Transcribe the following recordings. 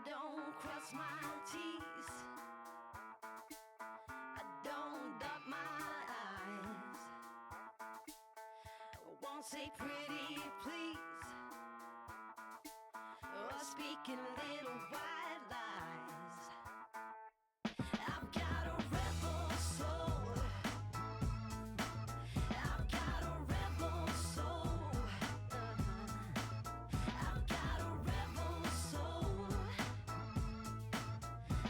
don't cross my T's. I don't dot my I's. I won't say pretty please, or speaking little white lies. I've got a rebel soul. I've got a rebel soul. I've got a rebel soul.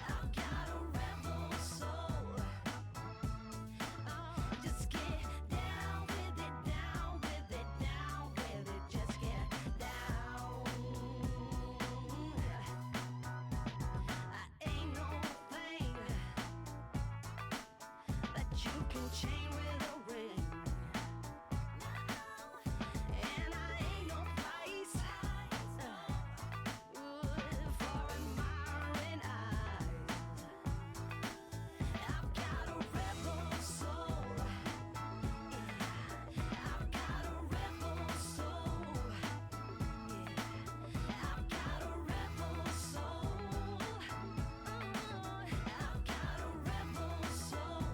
I've got a rebel soul. Just get down with it, down with it, down with it. Just get down. I ain't no thing that you can chain with a ring. And I ain't no price for admiring eyes. I've got a rebel soul. I've got a rebel soul. I've got a rebel soul. I've got a rebel soul.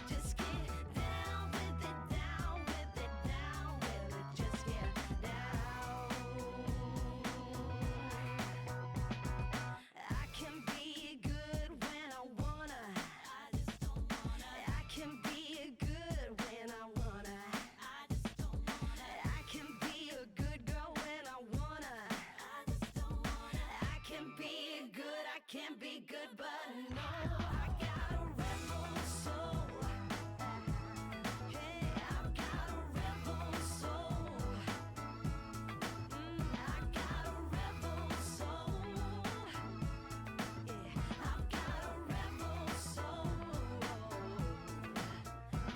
Just get down with it, down with it, down with it. Just get down. I can be good when I wanna. I just don't wanna. I can be good when I wanna. I just don't wanna. I can be a good girl when I wanna. I just don't wanna. I can be good, I can be good, but no, I got a rebel soul. Hey, I've got a rebel soul. I got a rebel soul. Yeah, I've got a rebel soul.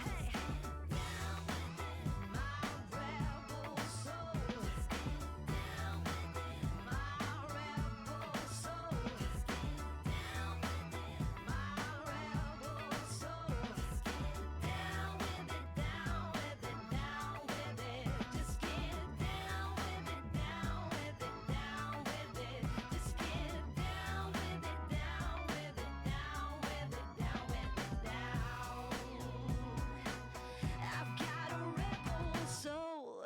Hey, down with it, my rebel soul. Just get down with it, my rebel soul. Just get down with it, my rebel soul. Just get down with it, down with it, down with it. Just get down with it, down with it, down with it. Just get down with it, down with it, down with it, down with it, down. I've got a rebel soul.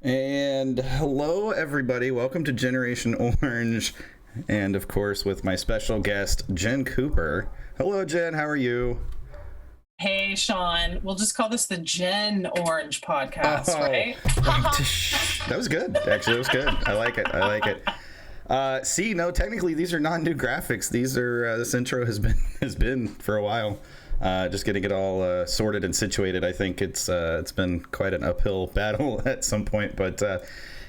And hello, everybody. Welcome to Generation Orange. And of course, with my special guest, Jen Cooper. Hello, Jen. How are you? Hey, Sean. We'll just call this the Gen Orange podcast, right? That was good. Actually, that was good. I like it. I like it. See, no, technically, these are not new graphics. These are this intro has been for a while. Just getting it all sorted and situated. I think it's been quite an uphill battle at some point, but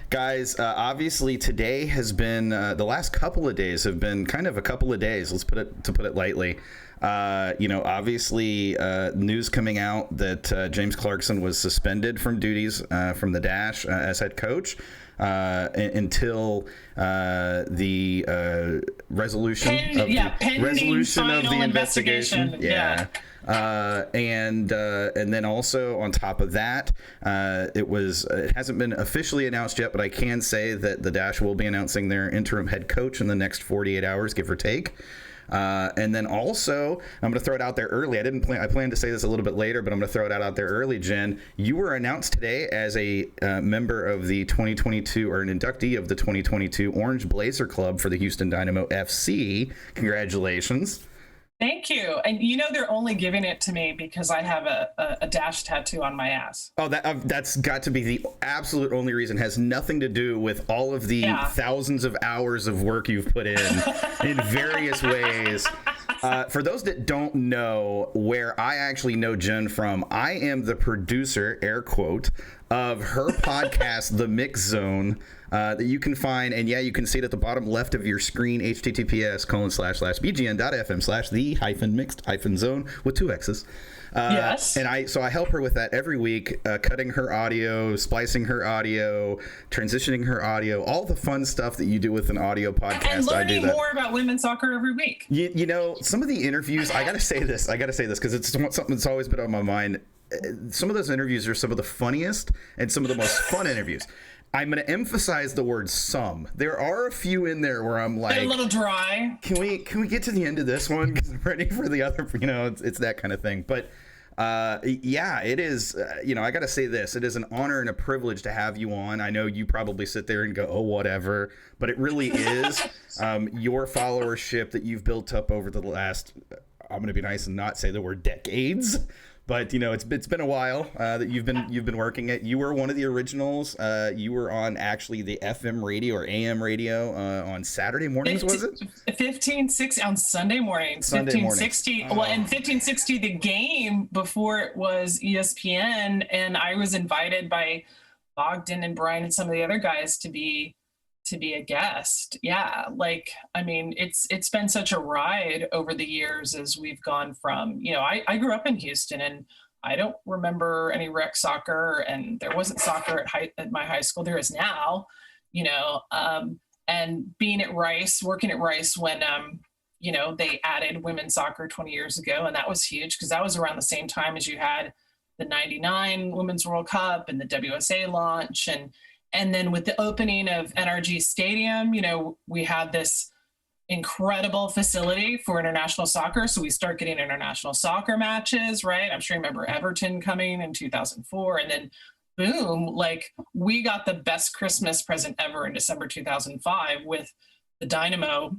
guys, obviously today has been the last couple of days have been kind of a couple of days. Let's put it lightly. Obviously, news coming out that James Clarkson was suspended from duties from the Dash as head coach until the resolution of the investigation. Yeah. And then also on top of that, it hasn't been officially announced yet, but I can say that the Dash will be announcing their interim head coach in the next 48 hours, give or take. And then also, I'm going to throw it out there early. I planned to say this a little bit later, but I'm going to throw it out there early, Jen. You were announced today as a member of the 2022, or an inductee of the 2022 Orange Blazer Club for the Houston Dynamo FC. Congratulations. Thank you. And you know they're only giving it to me because I have a Dash tattoo on my ass. Oh, that's got to be the absolute only reason. It has nothing to do with all of the thousands of hours of work you've put in various ways. For those that don't know where I actually know Jen from, I am the producer, air quote, of her podcast, The Mix Zone, that you can find. And yeah, you can see it at the bottom left of your screen, https://bgn.fm/the-mixed-zone with 2 X's. Yes. And I help her with that every week, cutting her audio, splicing her audio, transitioning her audio, all the fun stuff that you do with an audio podcast. And learning I do that. more about women's soccer every week. You know, some of the interviews, I gotta say this because it's something that's always been on my mind. Some of those interviews are some of the funniest and some of the most fun interviews. I'm going to emphasize the word some. There are a few in there where I'm like, They're a little dry. Can we get to the end of this one? Because I'm ready for the other, it's that kind of thing. But yeah, it is, I got to say this. It is an honor and a privilege to have you on. I know you probably sit there and go, oh, whatever. But it really is your followership that you've built up over the last, I'm going to be nice and not say the word decades. But it's been a while that you've been working it. You were one of the originals. You were on actually the FM radio or AM radio on Saturday mornings, was it? 1560 on Sunday mornings. 1560. Well, and 1560 the game before it was ESPN, and I was invited by Bogdan and Brian and some of the other guys to be a guest. Yeah, it's been such a ride over the years as we've gone from, I grew up in Houston, and I don't remember any rec soccer, and there wasn't soccer at my high school. There is now, and being at Rice, working at Rice when they added women's soccer 20 years ago, and that was huge because that was around the same time as you had the 99 Women's World Cup and the WSA launch, and then with the opening of NRG Stadium, we had this incredible facility for international soccer. So we start getting international soccer matches, right? I'm sure you remember Everton coming in 2004. And then boom, we got the best Christmas present ever in December 2005 with the Dynamo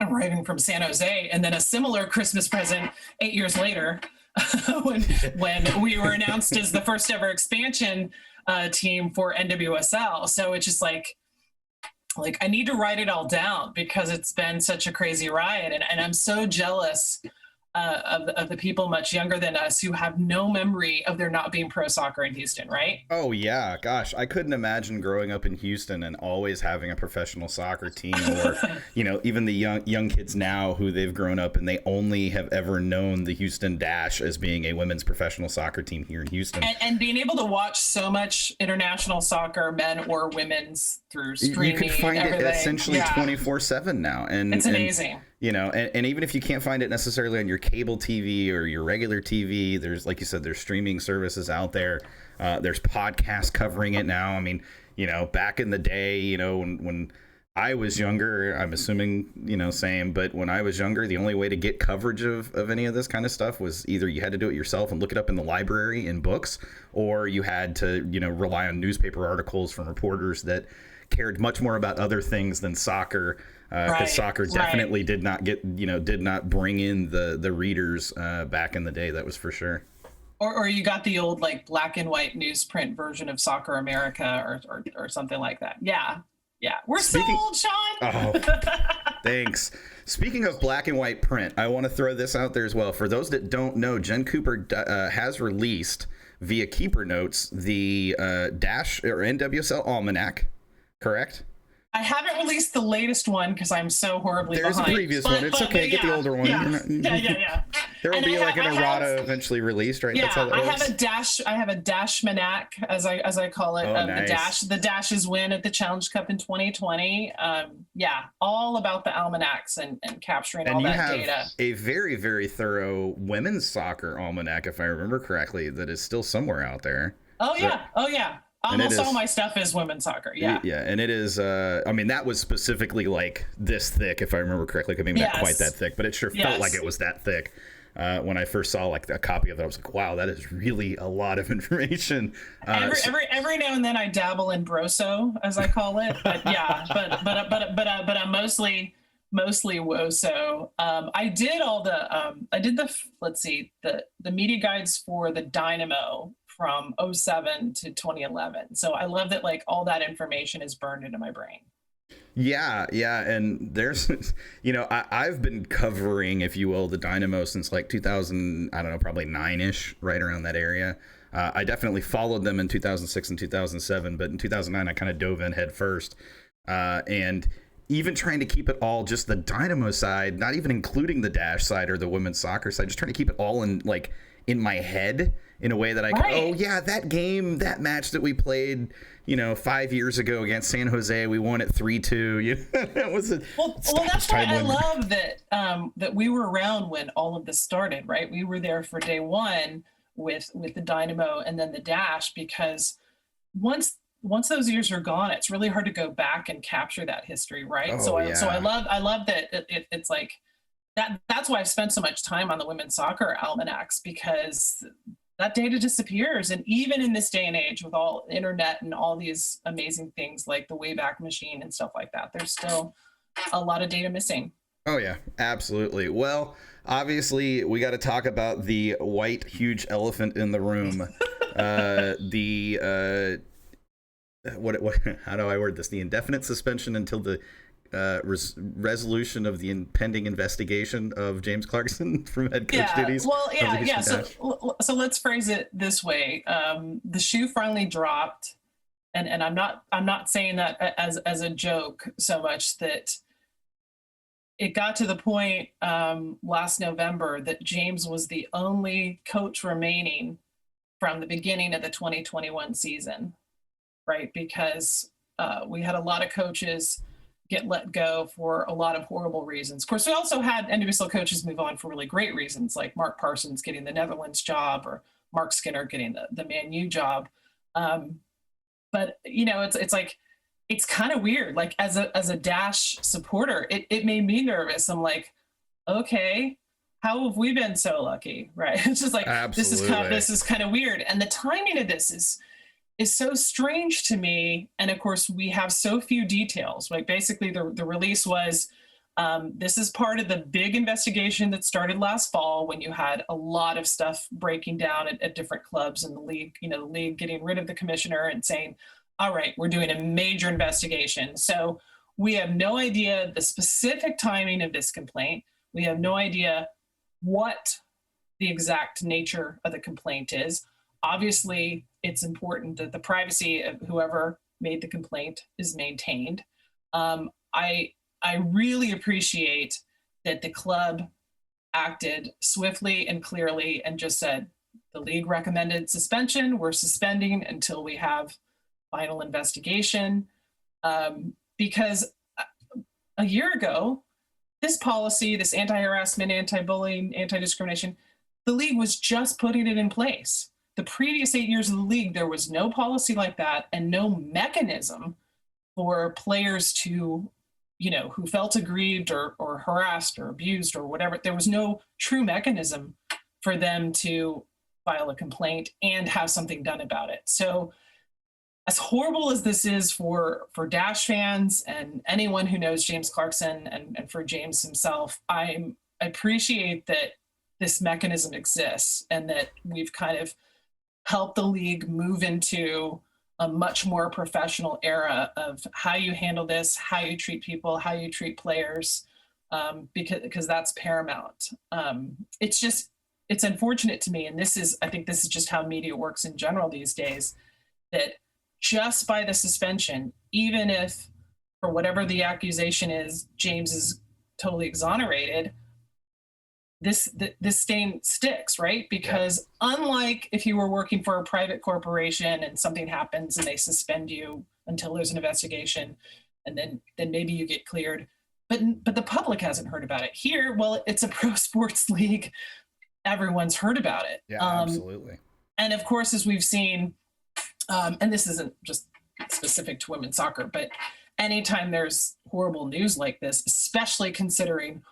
arriving from San Jose. And then a similar Christmas present 8 years later when we were announced as the first ever expansion team for NWSL. So it's just like I need to write it all down because it's been such a crazy ride. And I'm so jealous of the people much younger than us who have no memory of there not being pro soccer in Houston, right? Oh yeah, gosh, I couldn't imagine growing up in Houston and always having a professional soccer team, or even the young kids now who they've grown up and they only have ever known the Houston Dash as being a women's professional soccer team here in Houston. And being able to watch so much international soccer, men or women's, through streaming. You can find it essentially 24/7 now, and it's amazing. And even if you can't find it necessarily on your cable TV or your regular TV, there's, like you said, there's streaming services out there. There's podcasts covering it now. I mean, back in the day, when I was younger, I'm assuming, same, but when I was younger, the only way to get coverage of any of this kind of stuff was either you had to do it yourself and look it up in the library in books, or you had to, rely on newspaper articles from reporters that cared much more about other things than soccer. Because soccer definitely did not bring in the readers back in the day. That was for sure. Or you got the old black and white newsprint version of Soccer America or something like that. Yeah. We're so old, Sean. Oh, thanks. Speaking of black and white print, I want to throw this out there as well. For those that don't know, Jen Cooper has released via Keeper Notes the Dash or NWSL Almanac, correct? I haven't released the latest one because I'm so horribly behind. There's a previous one. It's okay. Get the older one. Yeah. There will be an errata eventually released, right? Yeah, That's how that I have a dash manac, as I call it. Nice. The dash. The Dash's win at the Challenge Cup in 2020. All about the almanacs and capturing all that data. And you have a very, very thorough women's soccer almanac, if I remember correctly, that is still somewhere out there. Oh yeah. Almost all my stuff is women's soccer. Yeah. Yeah, and it is. That was specifically this thick, if I remember correctly. I mean, not quite that thick, but it sure felt like it was that thick. When I first saw a copy of it, I was like, "Wow, that is really a lot of information." Every now and then, I dabble in broso, as I call it. But but I'm mostly WOSO. I did all the media guides for the Dynamo from 2007 to 2011. So I love that all that information is burned into my brain. Yeah, and there's, I've been covering, if you will, the Dynamo since like 2000, I don't know, probably 9-ish, right around that area. I definitely followed them in 2006 and 2007, but in 2009 I kind of dove in head first, and even trying to keep it all just the Dynamo side, not even including the Dash side or the women's soccer side, just trying to keep it all in my head in a way that I can, oh yeah, that match that we played, 5 years ago against San Jose, we won it 3-2. That was well, that's why I love that that we were around when all of this started, right? We were there for day one with the Dynamo and then the Dash, because once those years are gone, it's really hard to go back and capture that history, right? Oh, So yeah. I love that it's like that. That's why I've spent so much time on the women's soccer almanacs, because that data disappears. And even in this day and age, with all internet and all these amazing things like the Wayback Machine and stuff like that, there's still a lot of data missing. Oh yeah, absolutely. Well, obviously we got to talk about the white huge elephant in the room. What how do I word this? The indefinite suspension until the resolution of the impending investigation of James Clarkson from head coach duties. Well, yeah. So let's phrase it this way: the shoe finally dropped, and I'm not saying that as a joke so much, that it got to the point last November that James was the only coach remaining from the beginning of the 2021 season, right? Because we had a lot of coaches get let go for a lot of horrible reasons. Of course, we also had NWSL coaches move on for really great reasons, like Mark Parsons getting the Netherlands job or Mark Skinner getting the Man U job. But it's like, it's kind of weird. Like as a Dash supporter, it made me nervous. I'm like, okay, how have we been so lucky, right? It's just like, Absolutely. this is kind of weird. And the timing of this is so strange to me. And of course, we have so few details. Like basically the release was, this is part of the big investigation that started last fall, when you had a lot of stuff breaking down at different clubs in the league, the league getting rid of the commissioner and saying, all right, we're doing a major investigation. So we have no idea the specific timing of this complaint. We have no idea what the exact nature of the complaint is. Obviously, it's important that the privacy of whoever made the complaint is maintained. I really appreciate that the club acted swiftly and clearly and just said, the league recommended suspension. We're suspending until we have final investigation. Because a year ago, this policy, this anti-harassment, anti-bullying, anti-discrimination, the league was just putting it in place. The previous 8 years of the league, there was no policy like that and no mechanism for players to, who felt aggrieved or harassed or abused or whatever. There was no true mechanism for them to file a complaint and have something done about it. So as horrible as this is for Dash fans and anyone who knows James Clarkson and for James himself, I appreciate that this mechanism exists and that we've kind of helped the league move into a much more professional era of how you handle this, how you treat people, how you treat players, because that's paramount. It's unfortunate to me, and I think this is just how media works in general these days, that just by the suspension, even if for whatever the accusation is, James is totally exonerated, this stain sticks, right? Because unlike if you were working for a private corporation and something happens and they suspend you until there's an investigation, and then maybe you get cleared, but the public hasn't heard about it. Here, well, it's a pro sports league, everyone's heard about it. Yeah, absolutely. And of course, as we've seen, and this isn't just specific to women's soccer, but anytime there's horrible news like this, especially considering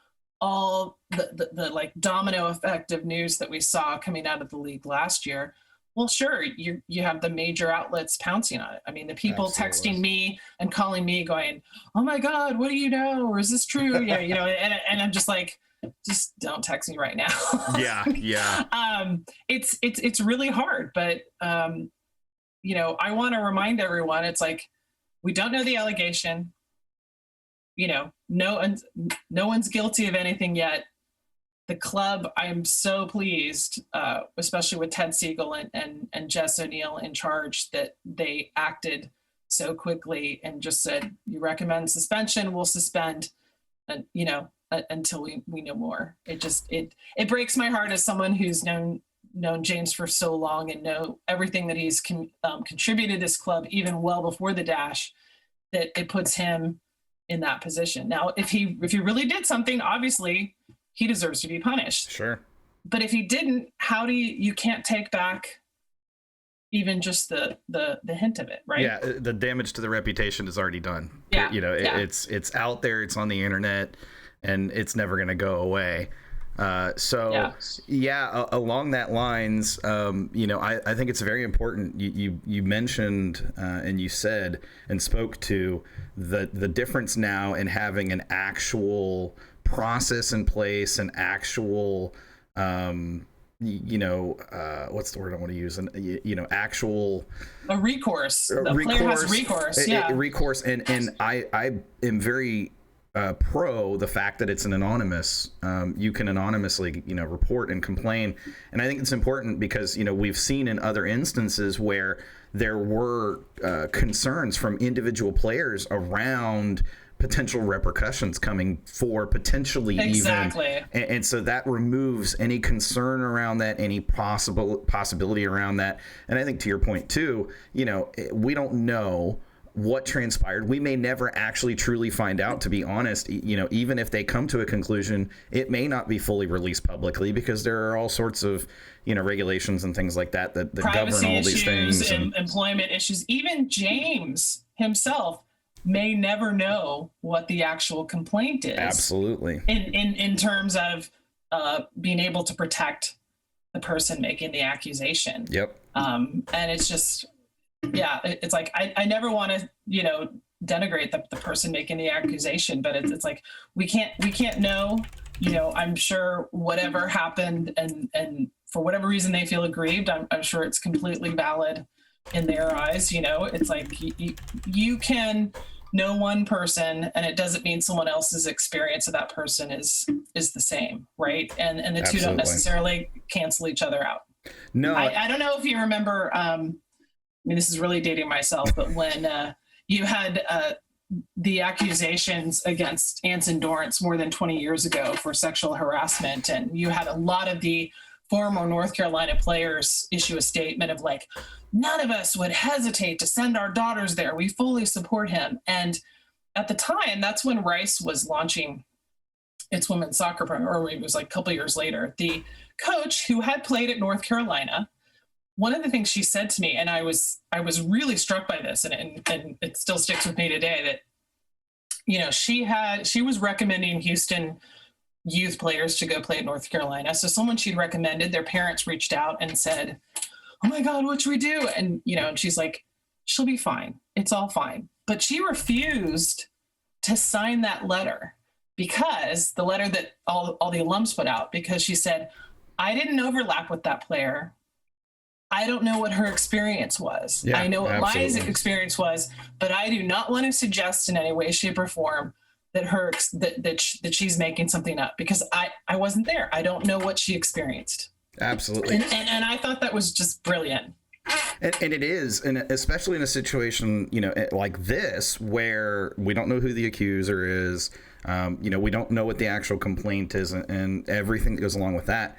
all the like domino effect of news that we saw coming out of the league last year, well, sure, you have the major outlets pouncing on it. I mean, the people texting me and calling me going, oh my God, what do you know? Or is this true? Yeah, and I'm just like, just don't text me right now. Yeah. It's really hard, but I want to remind everyone, it's like, we don't know the allegation. no one's guilty of anything yet. The club, I am so pleased, especially with Ted Siegel and Jess O'Neill in charge, that they acted so quickly and just said, you recommend suspension, we'll suspend, and until we know more. It breaks my heart as someone who's known James for so long and know everything that he's contributed to this club, even well before the dash, that it puts him in that position. Now, if he really did something, obviously he deserves to be punished. Sure. But if he didn't, how do you can't take back even just the hint of it, right? Yeah, the damage to the reputation is already done. Yeah. It's out there, it's on the internet, and it's never going to go away. Along that lines, I think it's very important. You mentioned and you said and spoke to the difference now in having an actual process in place, an actual what's the word I want to use? Actual a recourse. The player has recourse. Recourse, and I am very pro the fact that it's an anonymous. You can anonymously, report and complain, and I think it's important because we've seen in other instances where there were concerns from individual players around potential repercussions coming for potentially exactly. And so that removes any concern around that, any possibility around that. And I think to your point too, we don't know what transpired. We may never actually truly find out, to be honest. Even if they come to a conclusion, it may not be fully released publicly because there are all sorts of regulations and things like that govern all these things, and employment issues. Even James himself may never know what the actual complaint is. Absolutely. In terms of being able to protect the person making the accusation. Yep. And it's just, it's like, I never want to, denigrate the person making the accusation, but it's like, we can't know, I'm sure whatever happened and for whatever reason they feel aggrieved, I'm sure it's completely valid in their eyes. It's like you can know one person and it doesn't mean someone else's experience of that person is the same, right? And the Absolutely. two don't necessarily cancel each other out. No, I don't know if you remember, this is really dating myself, but when you had the accusations against Anson Dorrance more than 20 years ago for sexual harassment, and you had a lot of the former North Carolina players issue a statement of like, none of us would hesitate to send our daughters there. We fully support him. And at the time, that's when Rice was launching its women's soccer program, or it was like a couple years later. The coach who had played at North Carolina, one of the things she said to me, and I was really struck by this, and it still sticks with me today, that she was recommending Houston youth players to go play at North Carolina. So someone she'd recommended, their parents reached out and said, oh my God, what should we do? And, and she's like, she'll be fine. It's all fine. But she refused to sign that letter, because the letter that all the alums put out, because she said, I didn't overlap with that player. I don't know what her experience was. Yeah, I know what absolutely. my experience was, but I do not want to suggest in any way, shape, or form that that she's making something up, because I wasn't there. I don't know what she experienced. Absolutely. And I thought that was just brilliant. And it is, and especially in a situation, like this, where we don't know who the accuser is, we don't know what the actual complaint is, and everything that goes along with that.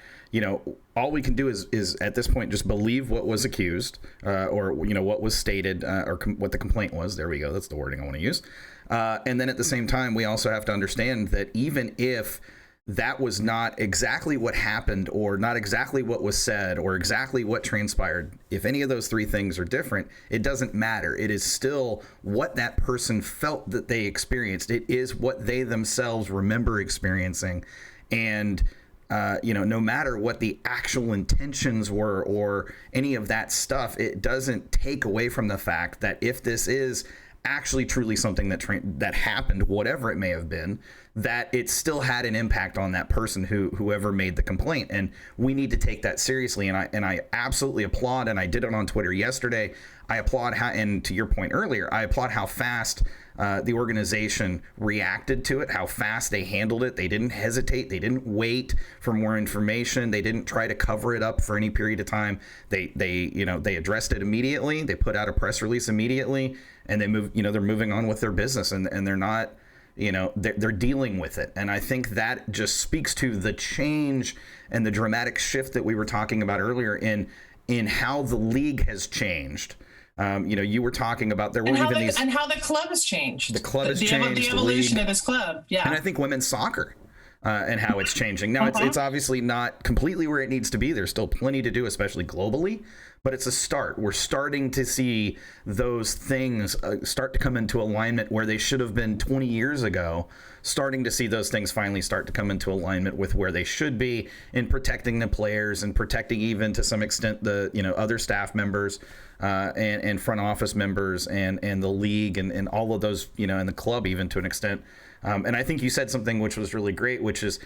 All we can do is at this point just believe what was accused, or what was stated, or what the complaint was. There we go. That's the wording I want to use. And then at the same time, we also have to understand that even if that was not exactly what happened, or not exactly what was said, or exactly what transpired, if any of those three things are different, it doesn't matter. It is still what that person felt that they experienced. It is what they themselves remember experiencing. And no matter what the actual intentions were or any of that stuff, it doesn't take away from the fact that if this is actually truly something that happened, whatever it may have been, that it still had an impact on that person whoever made the complaint. And we need to take that seriously. And I absolutely applaud, and I did it on Twitter yesterday. I applaud how, and to your point earlier, I applaud how fast the organization reacted to it, how fast they handled it. They didn't hesitate. They didn't wait for more information. They didn't try to cover it up for any period of time. They addressed it immediately. They put out a press release immediately, and they're moving on with their business, and they're not, they're dealing with it. And I think that just speaks to the change and the dramatic shift that we were talking about earlier in how the league has changed. You were talking about there weren't even these, and how the club has changed. The club has changed. The evolution of this club, yeah. And I think women's soccer and how it's changing now. It's obviously not completely where it needs to be. There's still plenty to do, especially globally. But it's a start. We're starting to see those things start to come into alignment where they should have been 20 years ago. Starting to see those things finally start to come into alignment with where they should be in protecting the players and protecting even to some extent the other staff members and front office members and the league and all of those and the club even to an extent. And I think you said something which was really great, which is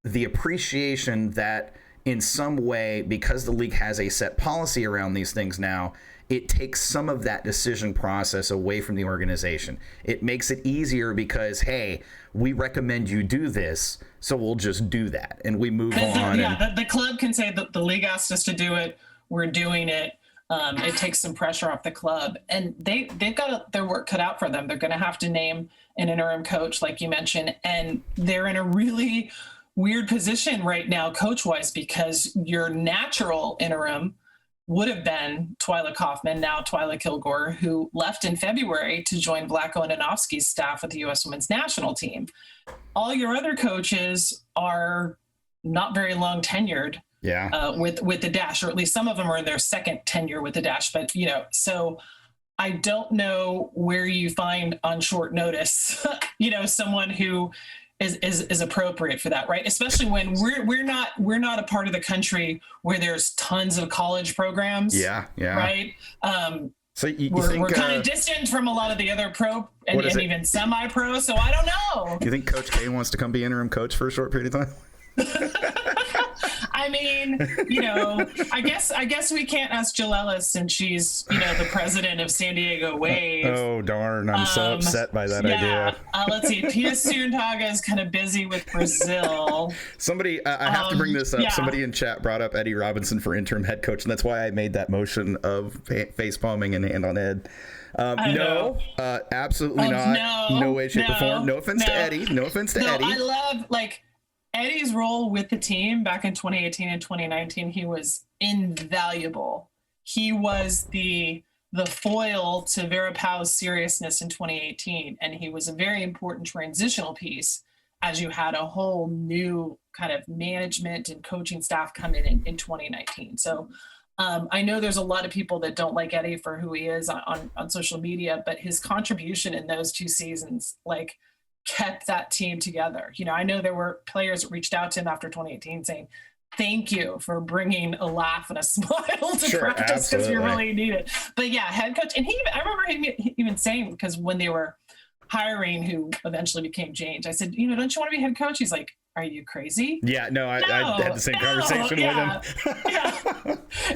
the appreciation that in some way, because the league has a set policy around these things now, it takes some of that decision process away from the organization. It makes it easier because, hey, we recommend you do this, so we'll just do that. And we move on. The club can say that the league asked us to do it. We're doing it. It takes some pressure off the club. And they've got their work cut out for them. They're going to have to name an interim coach, like you mentioned. And they're in a really weird position right now, coach-wise, because your natural interim would have been Twyla Kaufman, now Twyla Kilgore, who left in February to join Vlatko Andonovski's staff with the U.S. Women's National Team. All your other coaches are not very long tenured with the Dash, or at least some of them are in their second tenure with the Dash. But, so I don't know where you find on short notice, someone who is appropriate for that, right? Especially when we're not a part of the country where there's tons of college programs. Yeah. Right. So we're kind of distant from a lot of the other pro and even semi-pro. So I don't know. You think Coach K wants to come be interim coach for a short period of time? I mean, I guess we can't ask Jill Ellis since she's, the president of San Diego Wave. Oh, darn. I'm so upset by that idea. Let's see. Pia Sundhaga is kind of busy with Brazil. Somebody, I have to bring this up. Yeah. Somebody in chat brought up Eddie Robinson for interim head coach, and that's why I made that motion of face palming and hand on head. No, absolutely not. No way, shape, or form. No offense to Eddie. No offense to Eddie. I love, Eddie's role with the team back in 2018 and 2019, he was invaluable. He was the foil to Vera Pauw's seriousness in 2018, and he was a very important transitional piece as you had a whole new kind of management and coaching staff come in 2019. So I know there's a lot of people that don't like Eddie for who he is on social media, but his contribution in those 2 seasons, kept that team together. I know there were players that reached out to him after 2018 saying, thank you for bringing a laugh and a smile to practice because we really need it. But yeah, head coach. And I remember him even saying, because when they were hiring who eventually became James, I said, don't you want to be head coach? He's like, are you crazy? Yeah, no, I had the same conversation with him. Yeah.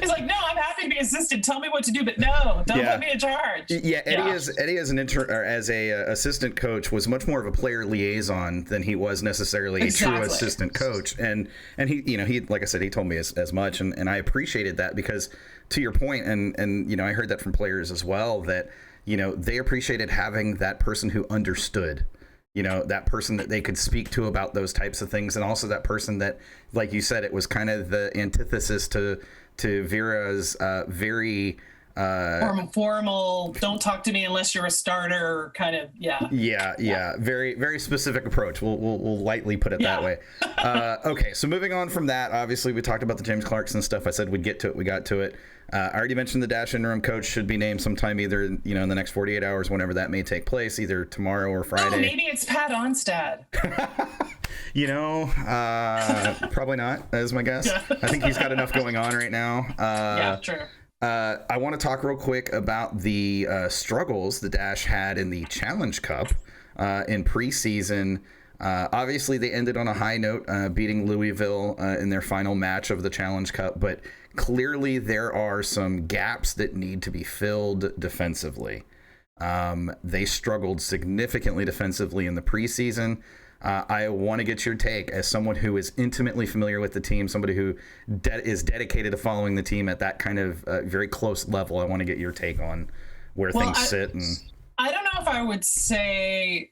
He's like, no, I'm happy to be assistant. Tell me what to do, but no, don't put me in charge. Yeah, Eddie as an as a assistant coach was much more of a player liaison than he was necessarily a true assistant coach. And he like I said, he told me as much, and I appreciated that because to your point, and I heard that from players as well, that they appreciated having that person who understood. That person that they could speak to about those types of things, and also that person that, like you said, it was kind of the antithesis to Vera's very formal, don't talk to me unless you're a starter kind of. Very, very specific approach. We'll lightly put it that way. Okay, so moving on from that, obviously we talked about the James Clarkson stuff. I said we'd get to it. We got to it. I already mentioned the Dash interim coach should be named sometime either in the next 48 hours, whenever that may take place, either tomorrow or Friday. Oh, maybe it's Pat Onstad. Probably not, is my guess. I think he's got enough going on right now. True. I want to talk real quick about the struggles the Dash had in the Challenge Cup in preseason. Obviously, they ended on a high note, beating Louisville in their final match of the Challenge Cup, but clearly there are some gaps that need to be filled defensively. They struggled significantly defensively in the preseason. I want to get your take as someone who is intimately familiar with the team, somebody who is dedicated to following the team at that kind of very close level. I want to get your take on where things sit. I don't know if I would say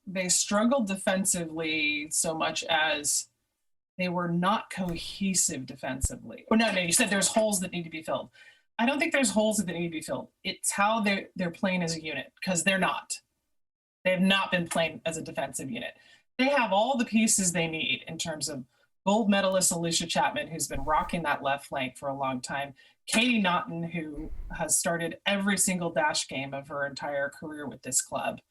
they struggled defensively so much as they were not cohesive defensively. Oh, no, you said there's holes that need to be filled. I don't think there's holes that need to be filled. It's how they're playing as a unit, because they're not. They have not been playing as a defensive unit. They have all the pieces they need in terms of gold medalist Alicia Chapman, who's been rocking that left flank for a long time. Katie Naughton, who has started every single dash game of her entire career with this club.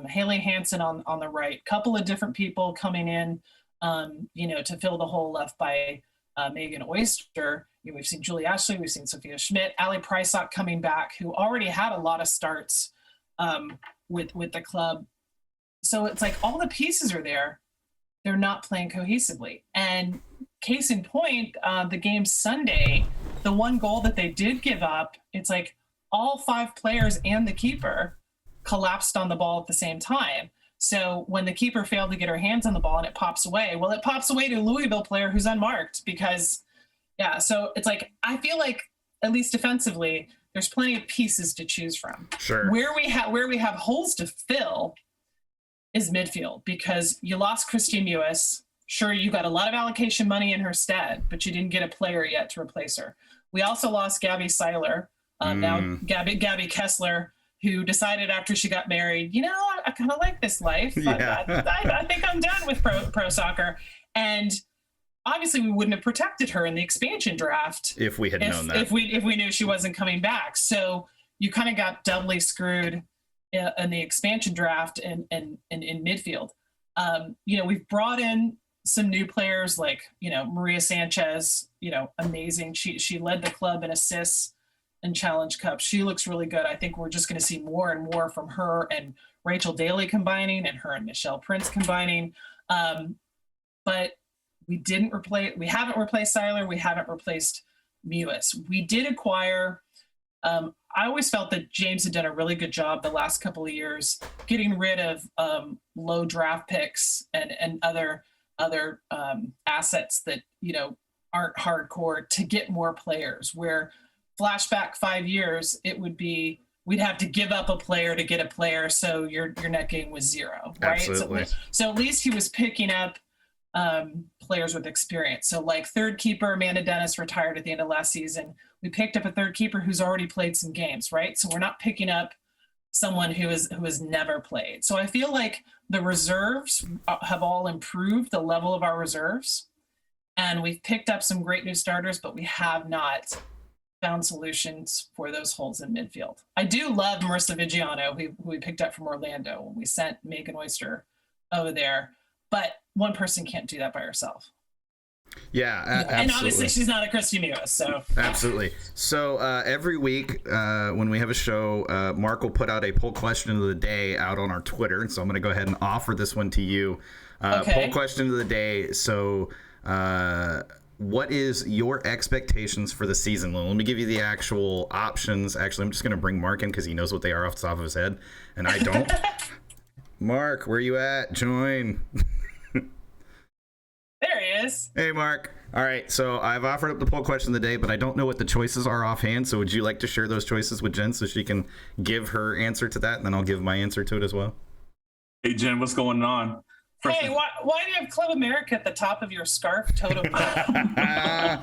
Haley Hansen on the right. Couple of different people coming in, to fill the hole left by Megan Oyster. We've seen Julie Ashley, we've seen Sophia Schmidt, Allie Prysock coming back, who already had a lot of starts with the club. So it's like all the pieces are there. They're not playing cohesively. And case in point, the game Sunday, the one goal that they did give up, it's like all 5 players and the keeper collapsed on the ball at the same time. So when the keeper failed to get her hands on the ball and it pops away, well, it pops away to a Louisville player who's unmarked because, so it's like, I feel like at least defensively, there's plenty of pieces to choose from. Sure. Where we have holes to fill is midfield, because you lost Christine Mewis. Sure, you got a lot of allocation money in her stead, but you didn't get a player yet to replace her. We also lost Gabby Seiler, now Gabby Kessler, who decided after she got married, I kind of like this life. Yeah. I think I'm done with pro soccer. And obviously we wouldn't have protected her in the expansion draft if we had known that. If we knew she wasn't coming back. So you kind of got doubly screwed in the expansion draft and in midfield. We've brought in some new players like, Maria Sanchez, amazing. She led the club in assists and Challenge Cup. She looks really good. I think we're just going to see more and more from her and Rachel Daly combining, and her and Michelle Prince combining. But we haven't replaced Seiler. We haven't replaced Mewis. We did acquire, I always felt that James had done a really good job the last couple of years getting rid of low draft picks and other assets that, aren't hardcore, to get more players. Where flashback 5 years, it would be, we'd have to give up a player to get a player, so your net gain was 0, right? Absolutely. So at least he was picking up players with experience. So like third keeper Amanda Dennis retired at the end of last season. We picked up a third keeper who's already played some games, right? So we're not picking up someone who has never played. So I feel like the reserves have all improved, the level of our reserves, and we've picked up some great new starters, but we have not found solutions for those holes in midfield. I do love Marissa Vigiano, who we picked up from Orlando when we sent Megan Oyster over there, but one person can't do that by herself. Yeah, absolutely. And obviously she's not a Christy Mewis, so. Absolutely. So every week when we have a show, Mark will put out a poll question of the day out on our Twitter. And so I'm going to go ahead and offer this one to you. Okay. Poll question of the day. So what is your expectations for the season? Well, let me give you the actual options. Actually, I'm just going to bring Mark in because he knows what they are off the top of his head, and I don't. Mark, where you at? Join. There he is. Hey, Mark. All right, so I've offered up the poll question of the day, but I don't know what the choices are offhand. So would you like to share those choices with Jen so she can give her answer to that, and then I'll give my answer to it as well? Hey, Jen, what's going on? Hey, why do you have Club America at the top of your scarf totem? Yes.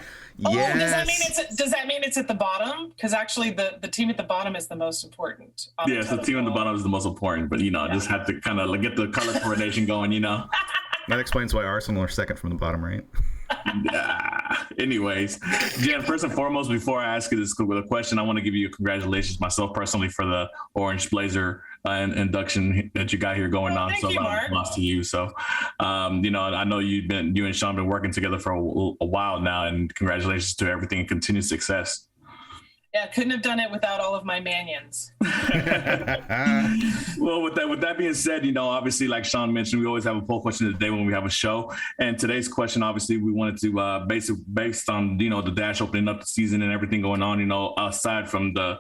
Does that mean it's at the bottom? Because actually, the team at the bottom is the most important. Yes, the team at the bottom is the most important, but just have to kind of get the color coordination going. That explains why Arsenal are second from the bottom, right? Anyways, Jen, first and foremost, before I ask you this question, I want to give you congratulations myself personally for the Orange Blazer induction that you got here going on. So lots to you. So, I know you and Sean been working together for a while now, and congratulations to everything and continued success. Yeah, couldn't have done it without all of my manions. Well, with that being said, obviously, like Sean mentioned, we always have a poll question of the day when we have a show. And today's question, obviously, we wanted to based on the Dash opening up the season and everything going on. Aside from the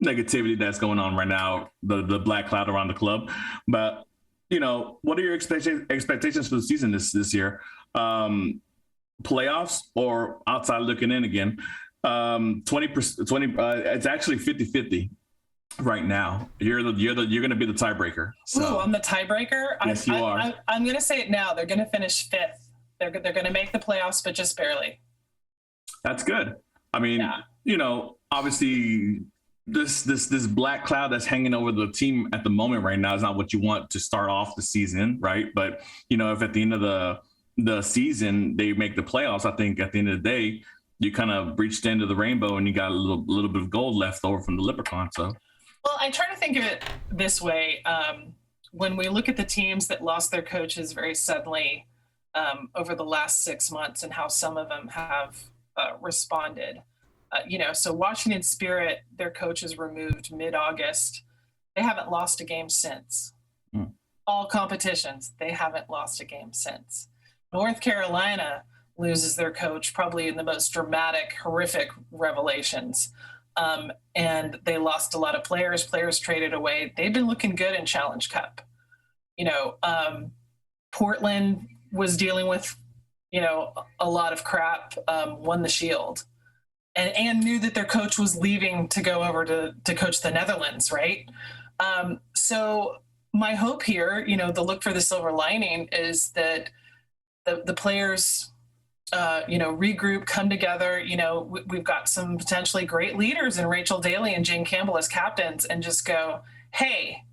negativity that's going on right now, the black cloud around the club. But, what are your expectations for the season this year? Playoffs or outside looking in again? 20%, it's actually 50-50 right now. You're going to be the tiebreaker. So. Ooh, I'm the tiebreaker. Yes, you are. I'm going to say it now. They're going to finish 5th. They're going to make the playoffs, but just barely. That's good. I mean, obviously this black cloud that's hanging over the team at the moment right now is not what you want to start off the season, right? But, if at the end of the season they make the playoffs, I think at the end of the day, you kind of reach the end of the rainbow and you got a little bit of gold left over from the leprechaun. So, well, I try to think of it this way. When we look at the teams that lost their coaches very suddenly over the last 6 months and how some of them have responded, so Washington Spirit, their coach is removed mid-August. They haven't lost a game since. All competitions, they haven't lost a game since. North Carolina loses their coach probably in the most dramatic, horrific revelations. And they lost a lot of players traded away. They've been looking good in Challenge Cup. Portland was dealing with, a lot of crap, won the Shield. And knew that their coach was leaving to go over to coach the Netherlands, right? So my hope here, the look for the silver lining is that the players, regroup, come together. We've got some potentially great leaders in Rachel Daly and Jane Campbell as captains, and just go, hey,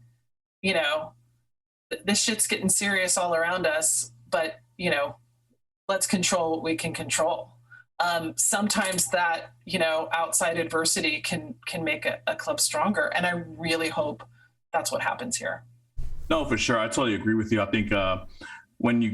this shit's getting serious all around us, but, let's control what we can control. Sometimes that, outside adversity can make a club stronger. And I really hope that's what happens here. No, for sure. I totally agree with you. I think when you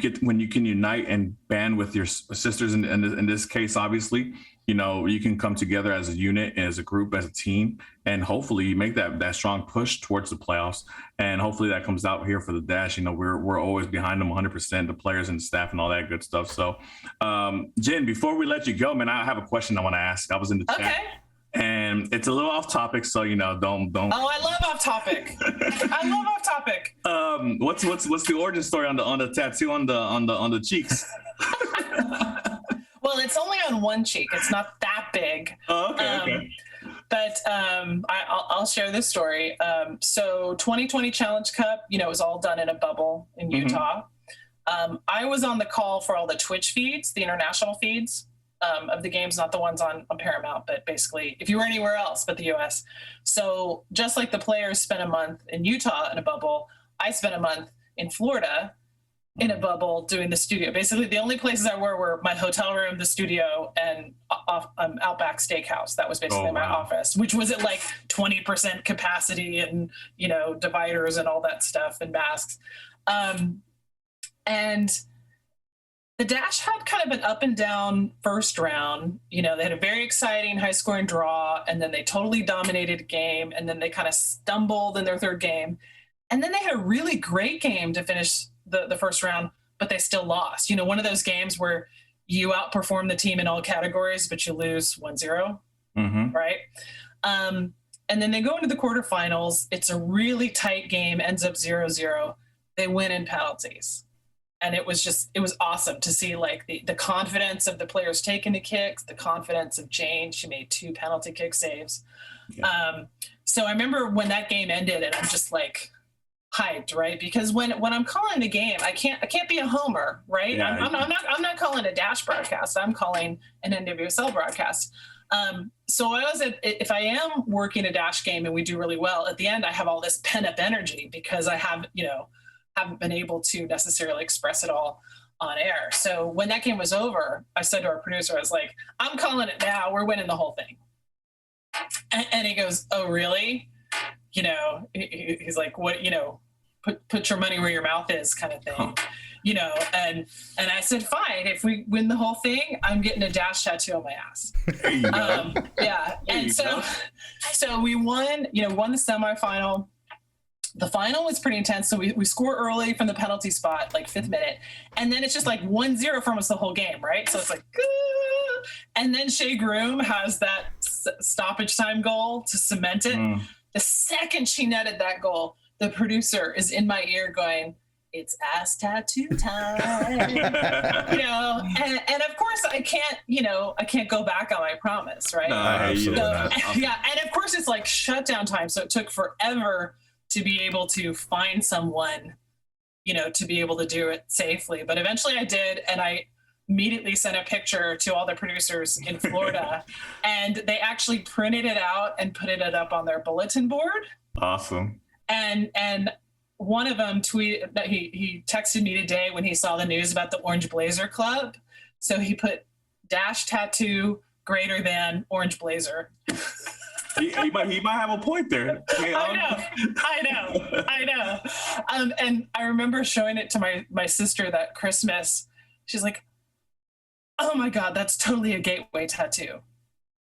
can unite and band with your sisters in this case, obviously, you can come together as a unit, as a group, as a team, and hopefully you make that strong push towards the playoffs. And hopefully that comes out here for the Dash. We're always behind them 100%, the players and staff and all that good stuff. So, Jen, before we let you go, man, I have a question I want to ask. I was in the chat. And it's a little off topic, so don't. Oh, I love off topic. I love off topic. What's the origin story on the tattoo on the cheeks? Well, it's only on one cheek. It's not that big. Oh, okay. But I'll share this story. So 2020 Challenge Cup, it was all done in a bubble in Utah. I was on the call for all the Twitch feeds, the international feeds. Of the games, not the ones on Paramount, but basically if you were anywhere else but the US. So just like the players spent a month in Utah in a bubble, I spent a month in Florida in a bubble doing the studio. Basically the only places I were my hotel room, the studio, and Outback Steakhouse. That was basically my office, which was at like 20% capacity and, dividers and all that stuff and masks. And the Dash had kind of an up and down first round. They had a very exciting high scoring draw, and then they totally dominated a game, and then they kind of stumbled in their third game. And then they had a really great game to finish the first round, but they still lost. One of those games where you outperform the team in all categories, but you lose 1-0, right? And then they go into the quarterfinals. It's a really tight game, ends up 0-0. They win in penalties. And it was awesome to see like the confidence of the players taking the kicks, the confidence of Jane. She made 2 penalty kick saves. Yeah. So I remember when that game ended, and I'm just like hyped, right? Because when I'm calling the game, I can't be a homer, right? Yeah, I'm not calling a Dash broadcast. I'm calling an NWSL broadcast. So if I am working a Dash game and we do really well, at the end I have all this pent up energy because I have haven't been able to necessarily express it all on air. So when that game was over, I said to our producer, I was like, I'm calling it now. We're winning the whole thing. And he goes, oh, really? He's like, what, put your money where your mouth is kind of thing, and I said, fine, if we win the whole thing, I'm getting a Dash tattoo on my ass. There you go. Yeah. And so we won the semifinal. The final was pretty intense. So we score early from the penalty spot, like 5th minute. And then it's just like 1-0 from us the whole game, right? So it's like, and then Shea Groom has that stoppage time goal to cement it. The second she netted that goal, the producer is in my ear going, "It's ass tattoo time." You know, and of course I can't go back on my promise, right? No, absolutely not. Yeah, and of course it's like shutdown time, so it took forever to be able to find someone, to be able to do it safely. But eventually I did, and I immediately sent a picture to all the producers in Florida, and they actually printed it out and put it up on their bulletin board. Awesome. And one of them tweeted that he texted me today when he saw the news about the Orange Blazer Club. So he put dash tattoo greater than Orange Blazer. He might have a point there. I know. And I remember showing it to my sister that Christmas. She's like, "Oh my God, that's totally a gateway tattoo.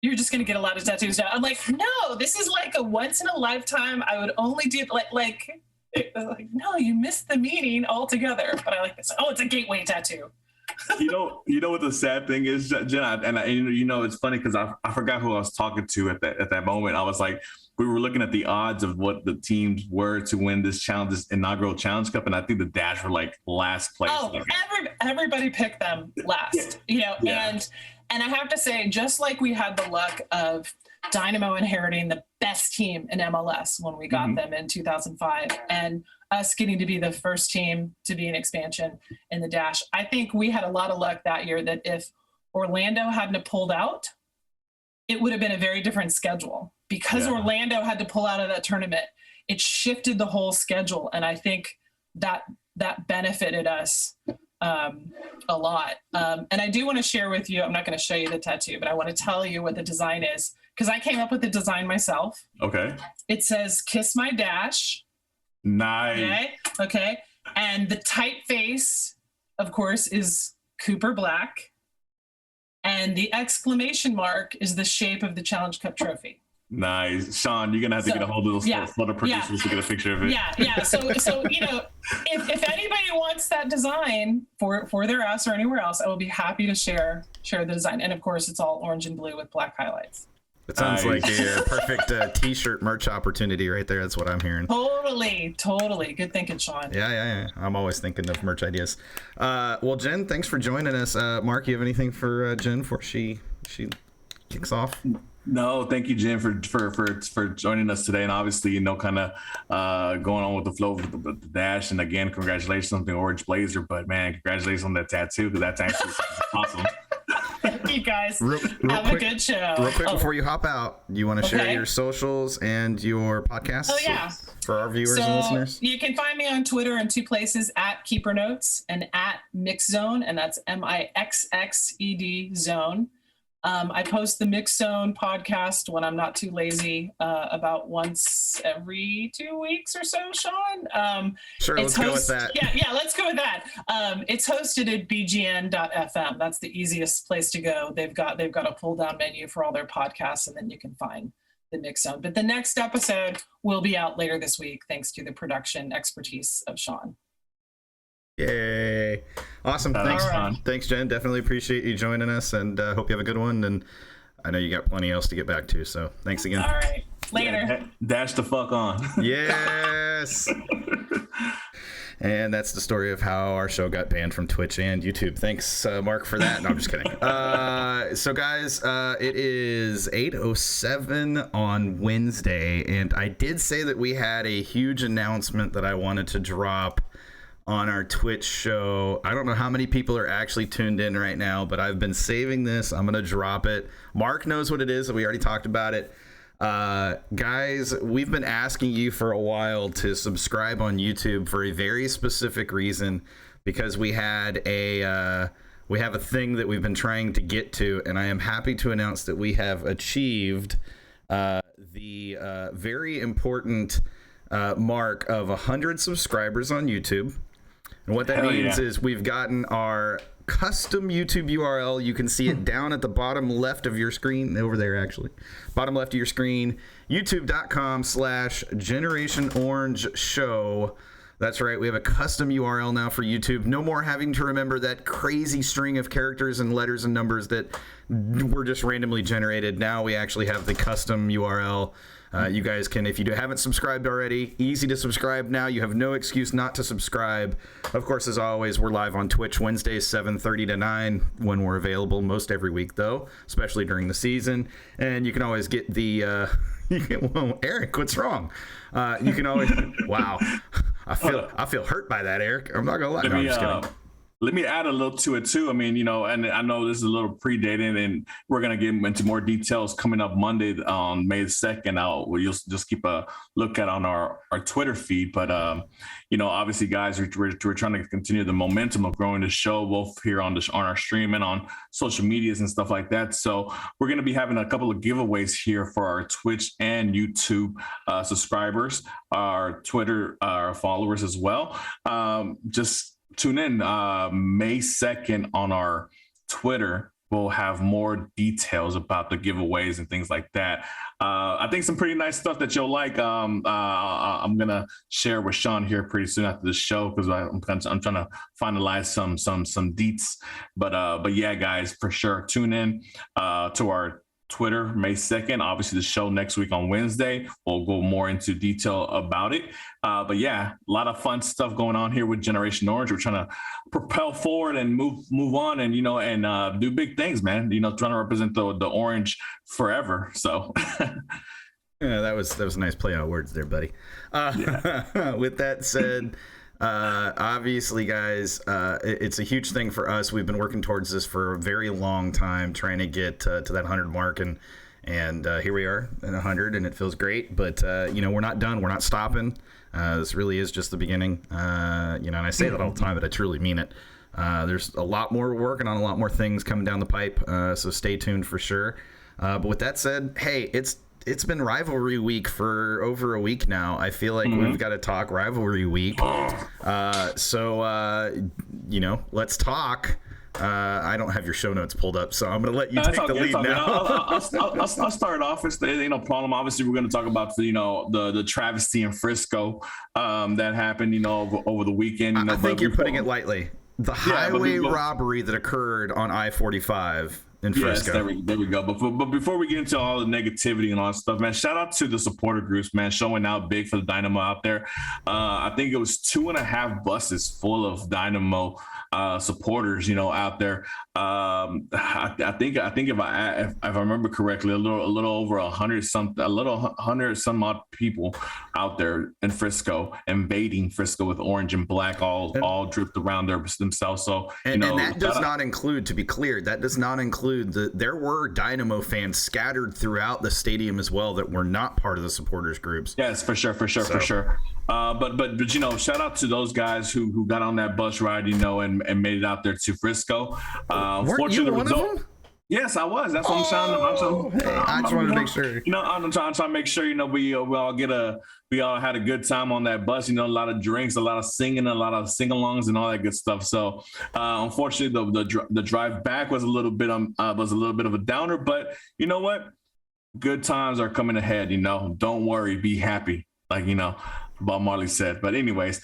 You're just going to get a lot of tattoos now." I'm like, "No, this is like a once in a lifetime. I would only do like, no, you missed the meaning altogether." But I like this. Oh, it's a gateway tattoo. You know what the sad thing is, Jen, and it's funny because I forgot who I was talking to at that moment. I was like, we were looking at the odds of what the teams were to win this inaugural Challenge Cup, and I think the Dash were like last place. Oh, everybody picked them last, and I have to say, just like we had the luck of Dynamo inheriting the best team in MLS when we got them in 2005, and us getting to be the first team to be an expansion in the Dash, I think we had a lot of luck that year that if Orlando hadn't pulled out, it would have been a very different schedule. Because Orlando had to pull out of that tournament, it shifted the whole schedule, and I think that benefited us a lot. And I do want to share with you, I'm not going to show you the tattoo, but I want to tell you what the design is, because I came up with the design myself. Okay. It says, "Kiss my Dash." Nice. Okay. And the typeface, of course, is Cooper Black. And the exclamation mark is the shape of the Challenge Cup trophy. Nice. Sean, you're going to have to get a hold of those photo producers to get a picture of it. Yeah. So if anybody wants that design for their ass or anywhere else, I will be happy to share the design. And of course, it's all orange and blue with black highlights. It sounds like a perfect T-shirt merch opportunity right there. That's what I'm hearing. Totally. Good thinking, Sean. Yeah. I'm always thinking of merch ideas. Well, Jen, thanks for joining us. Mark, you have anything for Jen before she kicks off? No, thank you, Jen, for joining us today, and obviously, kind of going on with the flow of the Dash. And again, congratulations on the Orange Blazer. But man, congratulations on that tattoo, because that's actually awesome. Thank you, guys. Real Have quick, a good show. Real quick before you hop out, you want to share your socials and your podcast? Oh, yeah. For our viewers and listeners? You can find me on Twitter in two places, at Keeper Notes and at Mix Zone, and that's MIXXED Zone. I post the Mix Zone podcast when I'm not too lazy, about once every 2 weeks or so, Sean. Sure, let's go with that. Yeah, let's go with that. It's hosted at bgn.fm. That's the easiest place to go. They've got a pull-down menu for all their podcasts, and then you can find the Mix Zone. But the next episode will be out later this week, thanks to the production expertise of Sean. Yay. Awesome. Thanks, right. Thanks, Jen. Definitely appreciate you joining us, and hope you have a good one. And I know you got plenty else to get back to, so thanks again. All right. Later. Yeah, dash the fuck on. Yes. And that's the story of how our show got banned from Twitch and YouTube. Thanks, Mark, for that. No, I'm just kidding. So, guys, it is 8:07 on Wednesday, and I did say that we had a huge announcement that I wanted to drop on our Twitch show. I don't know how many people are actually tuned in right now, but I've been saving this. I'm going to drop it. Mark knows what it is. We already talked about it. Guys, we've been asking you for a while to subscribe on YouTube for a very specific reason, because we have a thing that we've been trying to get to, and I am happy to announce that we have achieved the very important mark of 100 subscribers on YouTube. And what that means is we've gotten our custom YouTube URL. You can see it down at the bottom left of your screen, over there actually. Bottom left of your screen, youtube.com/Generation Orange Show. That's right. We have a custom URL now for YouTube. No more having to remember that crazy string of characters and letters and numbers that were just randomly generated. Now we actually have the custom URL. You guys can, if you haven't subscribed already, easy to subscribe now. You have no excuse not to subscribe. Of course, as always, we're live on Twitch Wednesdays, 7:30 to 9 when we're available, most every week, though, especially during the season. And you can always get the... Whoa, Eric, what's wrong? You can always... Wow. I feel hurt by that, Eric. I'm not gonna lie. No, I'm just kidding. Let me add a little to it too. I mean, and I know this is a little predated, and we're gonna get into more details coming up Monday on May 2nd. You'll just keep a look at on our Twitter feed. But obviously, guys, we're trying to continue the momentum of growing the show, both here on our stream and on social medias and stuff like that. So we're gonna be having a couple of giveaways here for our Twitch and YouTube subscribers, our Twitter followers as well. Just tune in May 2nd on our Twitter. We'll have more details about the giveaways and things like that. I think some pretty nice stuff that you'll like. I'm gonna share with Sean here pretty soon after the show because I'm trying to finalize some deets. But yeah, guys, for sure, tune in to our Twitter May 2nd. Obviously, the show next week on Wednesday. We'll go more into detail about it. But yeah, a lot of fun stuff going on here with Generation Orange. We're trying to propel forward and move on, and do big things, man. Trying to represent the orange forever. So. Yeah, that was a nice play on words there, buddy. Yeah. With that said. Obviously, guys, it's a huge thing for us. We've been working towards this for a very long time, trying to get to that 100 mark, and here we are at 100, and it feels great. But we're not done. We're not stopping. This really is just the beginning. And I say that all the time, but I truly mean it. There's a lot more we're working on, a lot more things coming down the pipe. So stay tuned for sure. But with that said, hey, it's been rivalry week for over a week now. I feel like we've got to talk rivalry week. So let's talk. I don't have your show notes pulled up, so I'm going to let you take the lead now. I'll start off. It's the problem. Obviously, we're going to talk about the travesty in Frisco that happened over the weekend. I think you're putting it lightly. The highway robbery that occurred on I-45. In Frisco. Yes, there we go. But before we get into all the negativity and all that stuff, man, shout out to the supporter groups, man, showing out big for the Dynamo out there. I think it was 2.5 buses full of Dynamo supporters, out there. I think if I remember correctly, a little over 100 some odd people out there in Frisco, invading Frisco with orange and black, all dripped around themselves. So and that does not include, to be clear, there were Dynamo fans scattered throughout the stadium as well that were not part of the supporters groups. Yes, for sure. But shout out to those guys who got on that bus ride, and made it out there to Frisco. Weren't you one of them? Yes, I was. That's what I'm trying to. I just wanted to make sure. I'm trying to make sure. We all had a good time on that bus. A lot of drinks, a lot of singing, a lot of sing-alongs, and all that good stuff. So, unfortunately, the drive back was a little bit of a downer. But you know what? Good times are coming ahead. Don't worry, be happy. Bob Marley said. But anyways,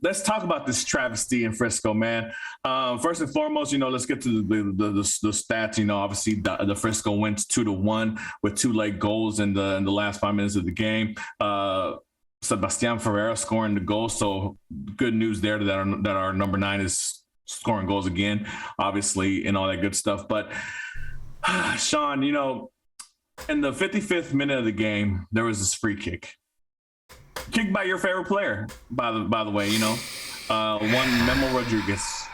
let's talk about this travesty in Frisco, man. First and foremost, let's get to the stats. Obviously the Frisco went 2-1 with 2 late goals in the last 5 minutes of the game. Sebastian Ferreira scoring the goal. So good news there that our number 9 is scoring goals again, obviously, and all that good stuff. But Sean, in the 55th minute of the game, there was this free kicked by your favorite player, by the way, one Memo Rodriguez,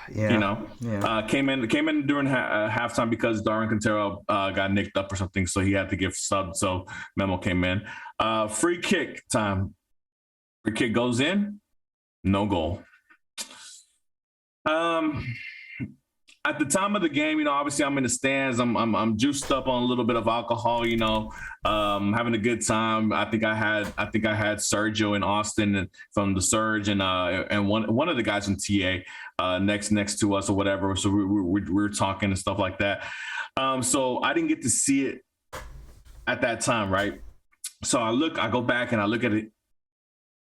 came in during halftime because Darwin Quintero got nicked up or something, so he had to give sub. So Memo came in. Free kick time. Free kick goes in, no goal. At the time of the game, obviously I'm in the stands. I'm juiced up on a little bit of alcohol, having a good time. I think I had Sergio and Austin from the Surge and one of the guys from TA next to us or whatever. So we were talking and stuff like that. So I didn't get to see it at that time, right? So I go back and I look at it,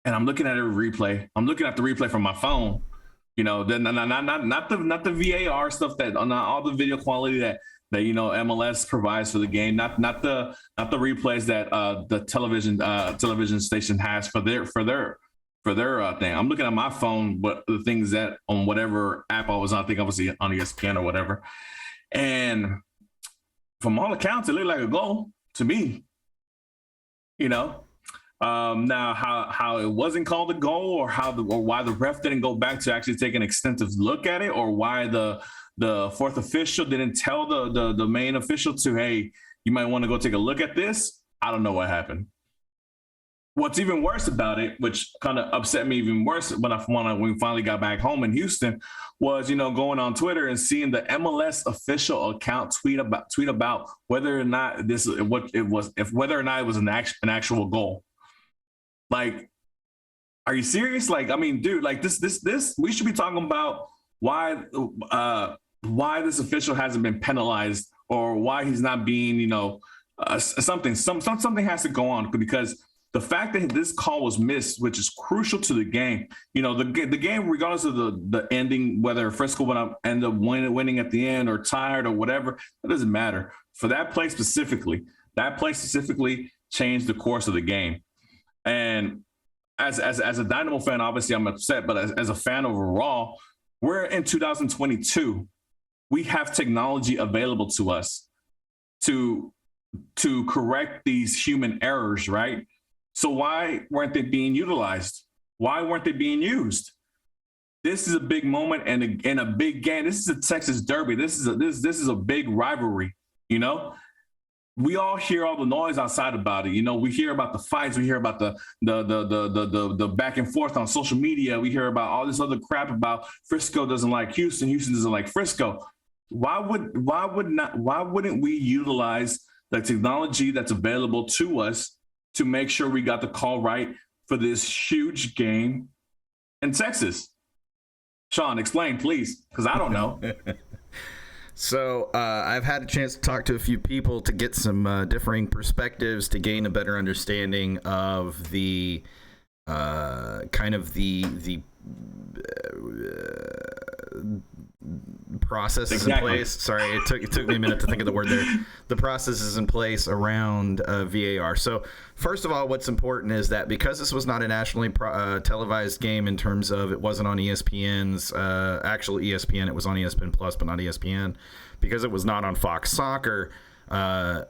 and I'm looking at every replay. I'm looking at the replay from my phone. You know, not the VAR stuff, that not all the video quality that MLS provides for the game, not the replays that the television station has for their thing. I'm looking at my phone, but the things that on whatever app I was on, I think obviously on ESPN or whatever, and from all accounts, it looked like a goal to me. You know. Now, how it wasn't called a goal, or why the ref didn't go back to actually take an extensive look at it, or why the fourth official didn't tell the main official to, hey, you might want to go take a look at this. I don't know what happened. What's even worse about it, which kind of upset me even worse when we finally got back home in Houston, was going on Twitter and seeing the MLS official account tweet about whether or not whether or not it was an actual goal. Like, are you serious? Like, I mean, dude, like this, we should be talking about why this official hasn't been penalized, or why he's not being, something has to go on, because the fact that this call was missed, which is crucial to the game, the game, regardless of the ending, whether Frisco end up winning at the end or tied or whatever, it doesn't matter. For that play specifically changed the course of the game. And as a Dynamo fan, obviously I'm upset, but as a fan overall, we're in 2022. We have technology available to us to correct these human errors, right? So why weren't they being utilized? Why weren't they being used? This is a big moment and a big game. This is a Texas Derby. This is a big rivalry, We all hear all the noise outside about it. We hear about the fights. We hear about the back and forth on social media. We hear about all this other crap about Frisco doesn't like Houston. Houston doesn't like Frisco. Why wouldn't we utilize the technology that's available to us to make sure we got the call right for this huge game in Texas? Sean, explain, please, because I don't know. So I've had a chance to talk to a few people to get some differing perspectives, to gain a better understanding of the kind of the processes in place. Sorry, it took me a minute to think of the word there. The processes in place around VAR. So first of all, what's important is that because this was not a nationally televised game, in terms of it wasn't on ESPN's actual ESPN, it was on ESPN Plus, but not ESPN. Because it was not on Fox Soccer,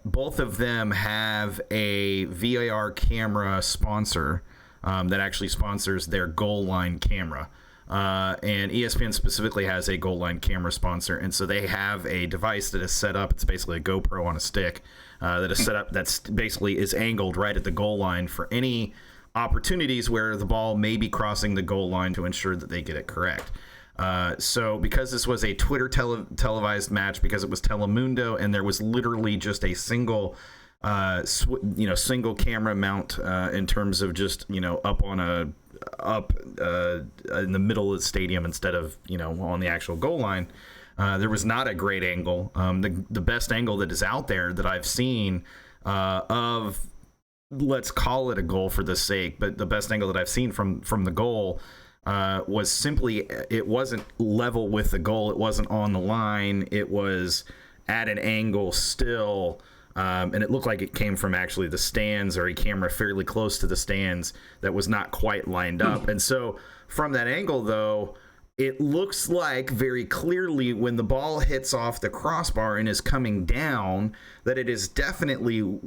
both of them have a VAR camera sponsor that actually sponsors their goal line camera. And ESPN specifically has a goal line camera sponsor, and so they have a device that is set up. It's basically a GoPro on a stick that is set up. That's basically is angled right at the goal line for any opportunities where the ball may be crossing the goal line, to ensure that they get it correct. So because this was a Twitter televised match, because it was Telemundo, and there was literally just a single single camera mount in terms of just up in the middle of the stadium instead of on the actual goal line. There was not a great angle. The best angle that is out there that I've seen of, let's call it a goal for the sake, but the best angle that I've seen from the goal was simply, it wasn't level with the goal. It wasn't on the line. It was at an angle still. And it looked like it came from actually the stands, or a camera fairly close to the stands that was not quite lined up. And so from that angle, though, it looks like very clearly when the ball hits off the crossbar and is coming down, that it is definitely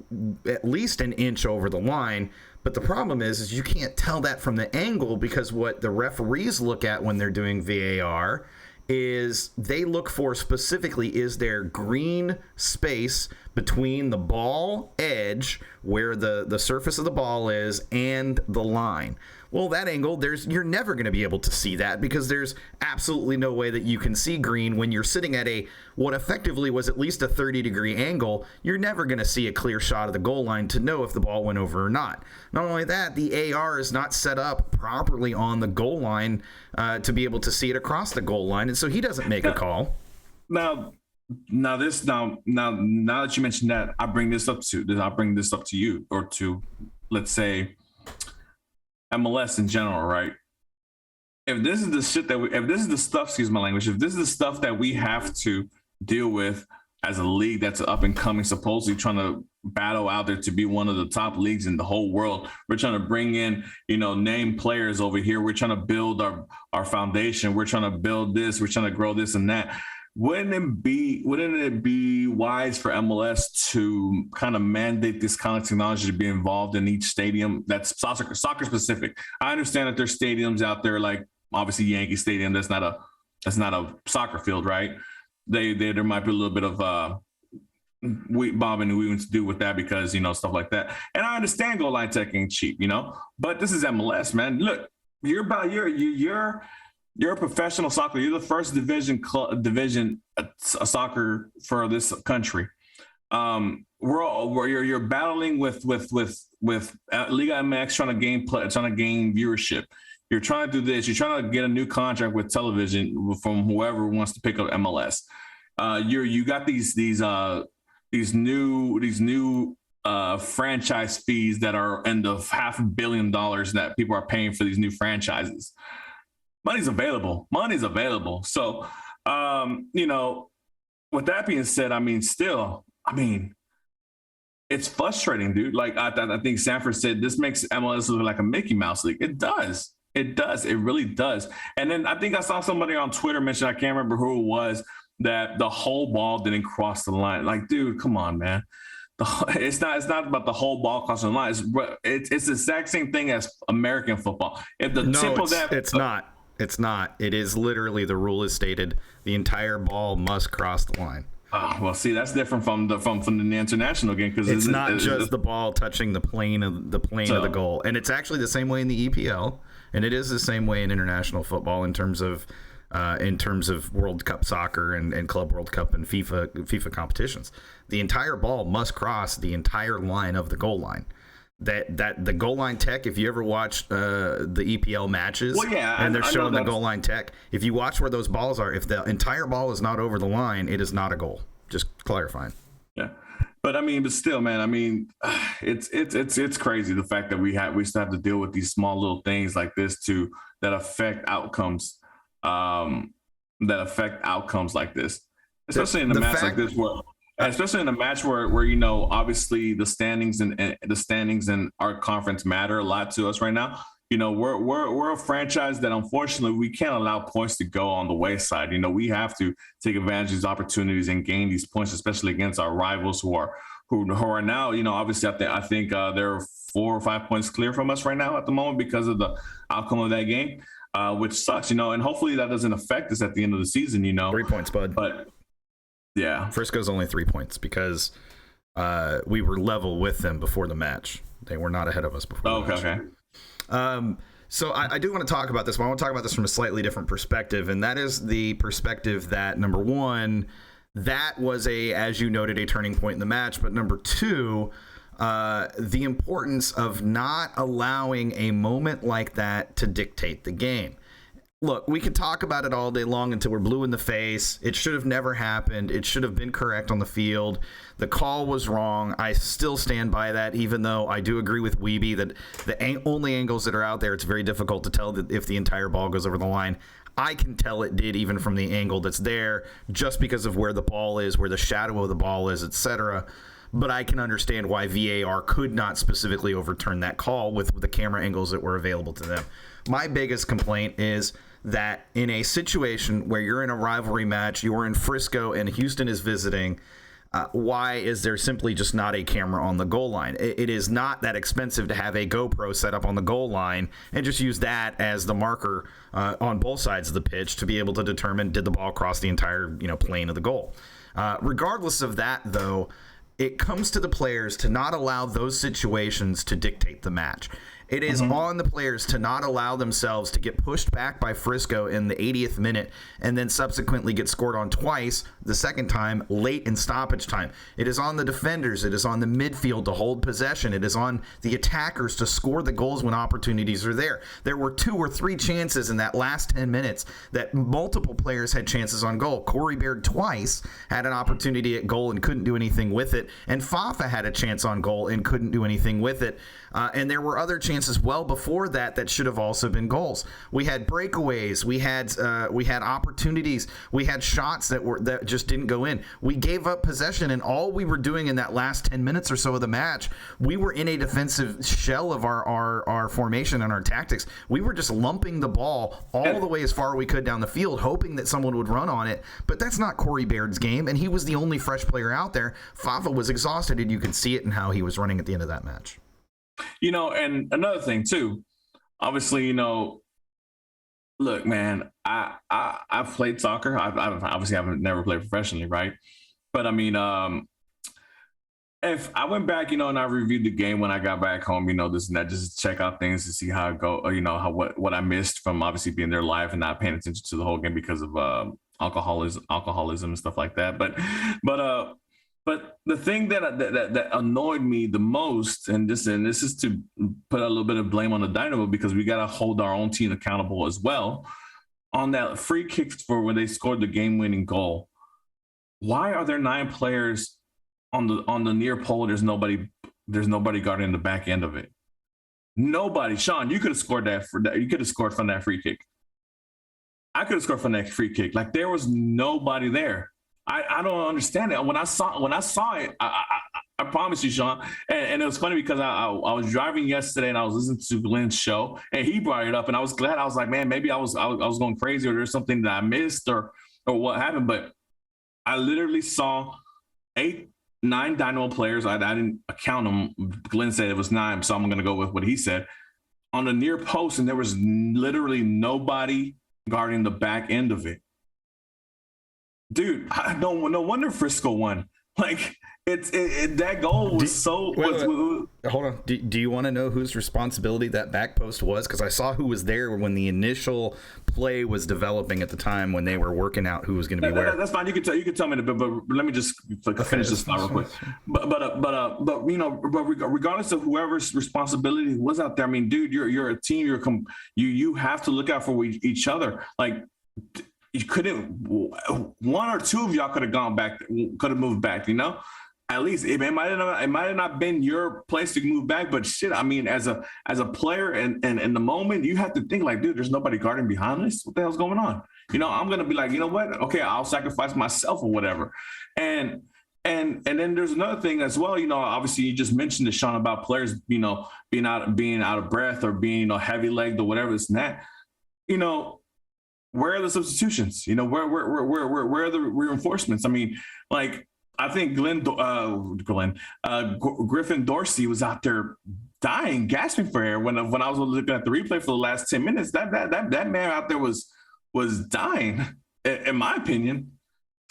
at least an inch over the line. But the problem is you can't tell that from the angle, because what the referees look at when they're doing VAR is they look for specifically, is there green space between the ball edge, where the surface of the ball is, and the line. Well, that angle, you're never going to be able to see that, because there's absolutely no way that you can see green when you're sitting at what effectively was at least a 30-degree angle. You're never going to see a clear shot of the goal line to know if the ball went over or not. Not only that, the AR is not set up properly on the goal line to be able to see it across the goal line, and so he doesn't make a call. Now that you mentioned that, I'll bring this up to you, or to, let's say, MLS in general, right? If this is the shit that if this is the stuff, excuse my language, if this is the stuff that we have to deal with as a league that's up and coming, supposedly trying to battle out there to be one of the top leagues in the whole world, we're trying to bring in, name players over here. We're trying to build our foundation. We're trying to build this. We're trying to grow this and that. Wouldn't it be wise for MLS to kind of mandate this kind of technology to be involved in each stadium that's soccer specific? I understand that there's stadiums out there like obviously Yankee Stadium. That's not a soccer field, right? There might be a little bit of bobbing and weaving to do with that because stuff like that. And I understand goal line tech ain't cheap, but this is MLS, man. Look, you're a professional soccer. You're the first division soccer for this country. You're battling with Liga MX trying to gain viewership. You're trying to do this. You're trying to get a new contract with television from whoever wants to pick up MLS. You got these new franchise fees that are in the $500 million that people are paying for these new franchises. Money's available. So, with that being said, it's frustrating, dude. Like I think Sanford said, this makes MLS look like a Mickey Mouse league. It does. It really does. And then I think I saw somebody on Twitter mention, I can't remember who it was, that the whole ball didn't cross the line. Like, dude, come on, man. It's not about the whole ball crossing the line. It's the exact same thing as American football. If the tip of that, it's not. It's not. It is literally, the rule is stated, the entire ball must cross the line. Oh, well, see, that's different from the international game because it's not just the ball touching the plane of the goal, and it's actually the same way in the EPL, and it is the same way in international football in terms of World Cup soccer and Club World Cup and FIFA competitions. The entire ball must cross the entire line of the goal line. That the goal line tech, if you ever watch the EPL matches, and they're showing the goal line tech, if you watch where those balls are, if the entire ball is not over the line, it is not a goal. Just clarifying. Yeah, but still, man, it's crazy the fact that we still have to deal with these small little things like this that affect outcomes, like this, especially in a match like this where. Especially in a match where obviously the standings and our conference matter a lot to us right now. We're a franchise that unfortunately we can't allow points to go on the wayside. We have to take advantage of these opportunities and gain these points, especially against our rivals who are now, obviously I think they're 4 or 5 points clear from us right now at the moment because of the outcome of that game, which sucks, and hopefully that doesn't affect us at the end of the season, 3 points, bud. But yeah, Frisco's only 3 points because we were level with them before the match. They were not ahead of us before the match. Okay. So I do want to talk about this, but I want to talk about this from a slightly different perspective, and that is the perspective that, number one, that was as you noted, a turning point in the match, but number two, the importance of not allowing a moment like that to dictate the game. Look, we could talk about it all day long until we're blue in the face. It should have never happened. It should have been correct on the field. The call was wrong. I still stand by that, even though I do agree with Weeby that the only angles that are out there, it's very difficult to tell if the entire ball goes over the line. I can tell it did even from the angle that's there just because of where the ball is, where the shadow of the ball is, etc. But I can understand why VAR could not specifically overturn that call with the camera angles that were available to them. My biggest complaint is that in a situation where you're in a rivalry match, you're in Frisco and Houston is visiting, why is there simply just not a camera on the goal line? It is not that expensive to have a GoPro set up on the goal line and just use that as the marker on both sides of the pitch to be able to determine did the ball cross the entire plane of the goal. Regardless of that, though, it comes to the players to not allow those situations to dictate the match. It is on the players to not allow themselves to get pushed back by Frisco in the 80th minute and then subsequently get scored on twice, the second time late in stoppage time. It is on the defenders. It is on the midfield to hold possession. It is on the attackers to score the goals when opportunities are there. There were 2 or 3 chances in that last 10 minutes that multiple players had chances on goal. Corey Baird twice had an opportunity at goal and couldn't do anything with it. And Fafa had a chance on goal and couldn't do anything with it. And there were other chances well before that should have also been goals. We had breakaways. We had opportunities. We had shots that just didn't go in. We gave up possession, and all we were doing in that last 10 minutes or so of the match, we were in a defensive shell of our formation and our tactics. We were just lumping the ball all the way as far as we could down the field, hoping that someone would run on it. But that's not Corey Baird's game, and he was the only fresh player out there. Fafa was exhausted, and you could see it in how he was running at the end of that match. And another thing too, obviously, look, man, I've played soccer. I've never played professionally, right? But I mean, if I went back, and I reviewed the game when I got back home, this and that, just to check out things to see how it go, what I missed from obviously being there live and not paying attention to the whole game because of alcoholism and stuff like that. But the thing that annoyed me the most, and this is to put a little bit of blame on the Dynamo, because we got to hold our own team accountable as well, on that free kick for when they scored the game-winning goal. Why are there 9 players on the near pole? There's nobody guarding the back end of it. Nobody. Sean, you could have scored you could have scored from that free kick. I could have scored from that free kick. Like, there was nobody there. I don't understand it. When I saw it, I promise you, Sean, and it was funny because I was driving yesterday and I was listening to Glenn's show and he brought it up, and I was glad. I was like, man, maybe I was going crazy, or there's something that I missed or what happened. But I literally saw 8-9 Dynamo players. I didn't count them. Glenn said it was 9, so I'm going to go with what he said, on the near post, and there was literally nobody guarding the back end of it. Dude, no wonder Frisco won. Like, that goal was hold on. Do you want to know whose responsibility that back post was? Because I saw who was there when the initial play was developing at the time, when they were working out who was going to be where. That's fine. You can tell me, but let me just finish this thought real quick. But regardless of whoever's responsibility was out there, I mean, dude, you're a team. You have to look out for each other. Like, you couldn't, 1 or 2 of y'all could have gone back, could have moved back, at least it might have not been your place to move back, but shit, I mean, as a player and in the moment, you have to think like, dude, there's nobody guarding behind us. What the hell's going on? I'm going to be like, you know what? Okay, I'll sacrifice myself or whatever. And then there's another thing as well, obviously you just mentioned it, Sean, about players, being out of breath or being, heavy legged or whatever, this and that, where are the substitutions? Where are the reinforcements? I mean, like, I think Griffin Dorsey was out there dying, gasping for air when I was looking at the replay for the last 10 minutes. That man out there was dying, in my opinion.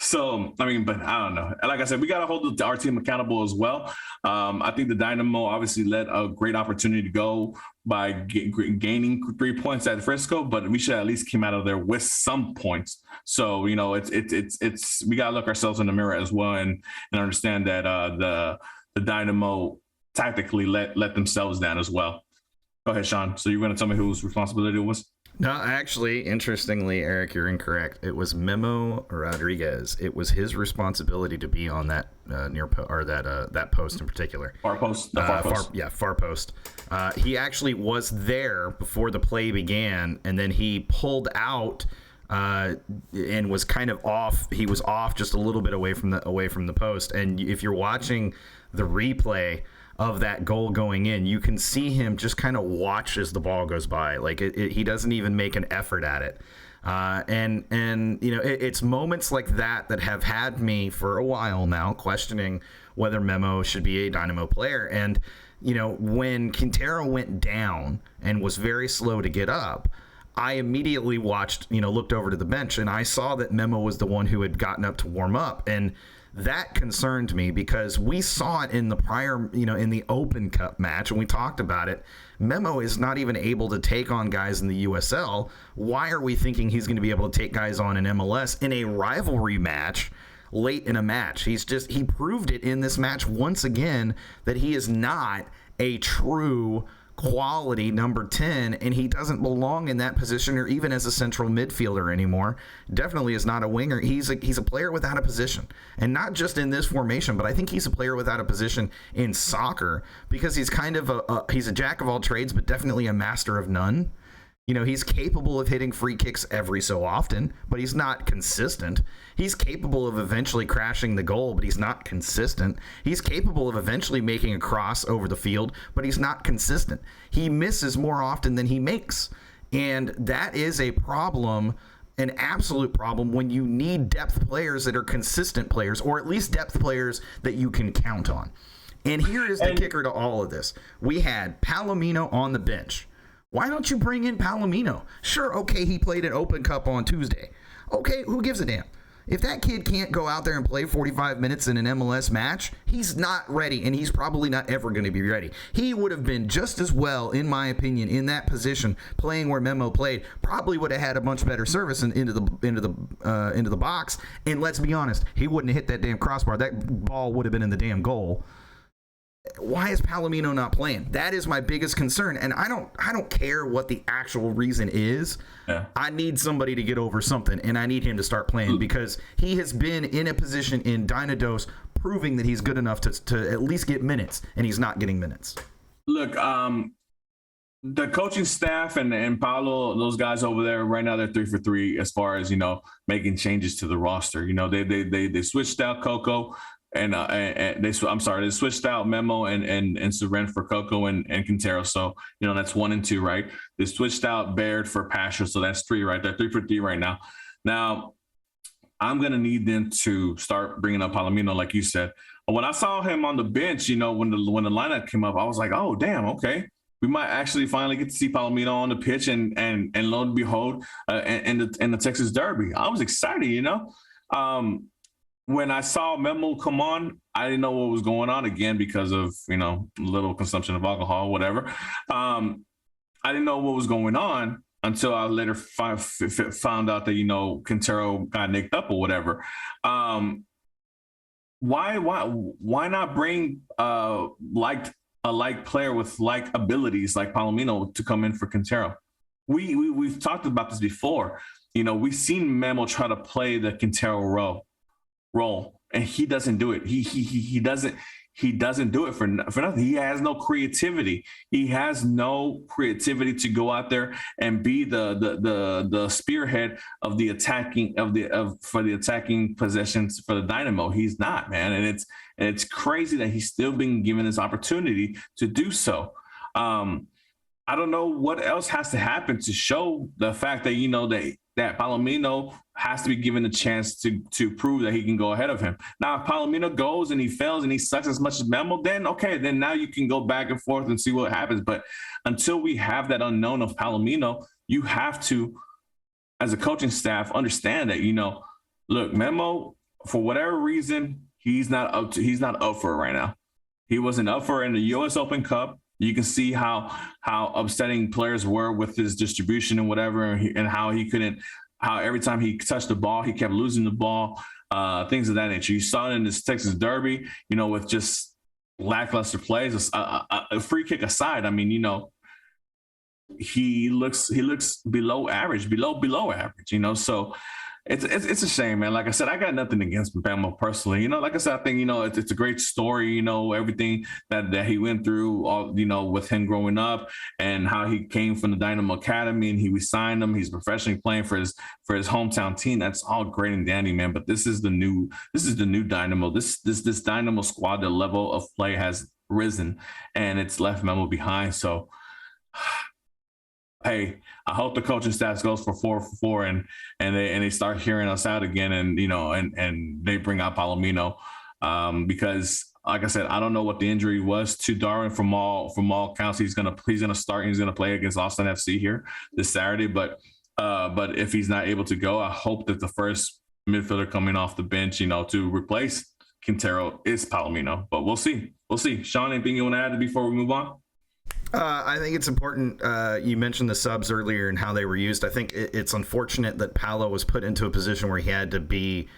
So, I mean, but I don't know. Like I said, we got to hold our team accountable as well. I think the Dynamo obviously let a great opportunity to go by gaining 3 points at Frisco, but we should at least come out of there with some points. So, it's we got to look ourselves in the mirror as well and understand that the Dynamo tactically let themselves down as well. Go ahead, Sean. So you're going to tell me whose responsibility it was? No, actually, interestingly, Eric, you're incorrect. It was Memo Rodriguez. It was his responsibility to be on that that post in particular. Far post. Far post. Far post. He actually was there before the play began, and then he pulled out and was kind of off. He was off just a little bit away from the post. And if you're watching the replay of that goal going in, you can see him just kind of watch as the ball goes by. Like he doesn't even make an effort at it. And it's moments like that have had me for a while now questioning whether Memo should be a Dynamo player. And, when Quintero went down and was very slow to get up, I immediately looked over to the bench, and I saw that Memo was the one who had gotten up to warm up. And that concerned me because we saw it in the prior, in the Open Cup match, and we talked about it. Memo is not even able to take on guys in the USL. Why are we thinking he's going to be able to take guys on in MLS in a rivalry match late in a match? He proved it in this match once again that he is not a true quality number 10, and he doesn't belong in that position or even as a central midfielder anymore. Definitely is not a winger. He's a player without a position, and not just in this formation, but I think he's a player without a position in soccer because he's kind of he's a jack of all trades, but definitely a master of none. You know, he's capable of hitting free kicks every so often, but he's not consistent. He's capable of eventually crashing the goal, but he's not consistent. He's capable of eventually making a cross over the field, but he's not consistent. He misses more often than he makes. And that is a problem, an absolute problem, when you need depth players that are consistent players, or at least depth players that you can count on. And here is the kicker to all of this. We had Palomino on the bench. Why don't you bring in Palomino? Sure, okay, he played an Open Cup on Tuesday. Okay, who gives a damn? If that kid can't go out there and play 45 minutes in an MLS match, he's not ready, and he's probably not ever going to be ready. He would have been just as well, in my opinion, in that position, playing where Memo played. Probably would have had a much better service into the box. And let's be honest, he wouldn't have hit that damn crossbar. That ball would have been in the damn goal. Why is Palomino not playing? That is my biggest concern, and I don't care what the actual reason is. Yeah. I need somebody to get over something, and I need him to start playing because he has been in a position in Dynados proving that he's good enough to at least get minutes, and he's not getting minutes. Look, the coaching staff and Paulo, those guys over there right now, they're 3 for 3 as far as, you know, making changes to the roster. You know, they switched out Coco. And they switched out Memo and Seren for Coco and Quintero. So, you know, that's 1 and 2, right? They switched out Baird for Pasha. So that's 3 right there, 3 for 3 right now. Now, I'm going to need them to start bringing up Palomino, like you said. When I saw him on the bench, you know, when the lineup came up, I was like, oh, damn, okay. We might actually finally get to see Palomino on the pitch and lo and behold, in the Texas Derby. I was excited, you know. When I saw Memo come on, I didn't know what was going on again because of, you know, little consumption of alcohol, whatever. I didn't know what was going on until I later found out that, you know, Quintero got nicked up or whatever. Why not bring a like player with like abilities like Palomino to come in for Quintero? We've talked about this before. You know, we've seen Memo try to play the Quintero role, and he doesn't do it. He doesn't do it for nothing. He has no creativity. He has no creativity to go out there and be the spearhead of the attacking for the attacking possessions for the Dynamo. He's not, man, and it's crazy that he's still being given this opportunity to do so. I don't know what else has to happen to show the fact that, you know, that Palomino has to be given a chance to prove that he can go ahead of him. Now, if Palomino goes and he fails and he sucks as much as Memo, then okay, then now you can go back and forth and see what happens. But until we have that unknown of Palomino, you have to, as a coaching staff, understand that, you know, look, Memo, for whatever reason, he's not up for it right now. He wasn't up for it in the U.S. Open Cup. You can see how upsetting players were with his distribution and whatever, and how every time he touched the ball, he kept losing the ball, things of that nature. You saw it in this Texas Derby, you know, with just lackluster plays, a free kick aside. I mean, you know, he looks below average, you know, so it's a shame, man. Like I said, I got nothing against Memo personally. You know, like I said, I think, you know, it's a great story, you know, everything that he went through, all, you know, with him growing up and how he came from the Dynamo Academy and we signed him. He's professionally playing for his hometown team. That's all great and dandy, man. But this is the new Dynamo. This Dynamo squad, the level of play has risen and it's left Memo behind. So hey, I hope the coaching staff goes for 4 for 4 and they start hearing us out again, and you know, and they bring out Palomino, because like I said, I don't know what the injury was to Darwin. From all counts, he's gonna start. He's gonna play against Austin FC here this Saturday. But if he's not able to go, I hope that the first midfielder coming off the bench, you know, to replace Quintero is Palomino. But we'll see. Sean, anything you want to add before we move on? I think it's important. You mentioned the subs earlier and how they were used. I think it's unfortunate that Paolo was put into a position where he had to be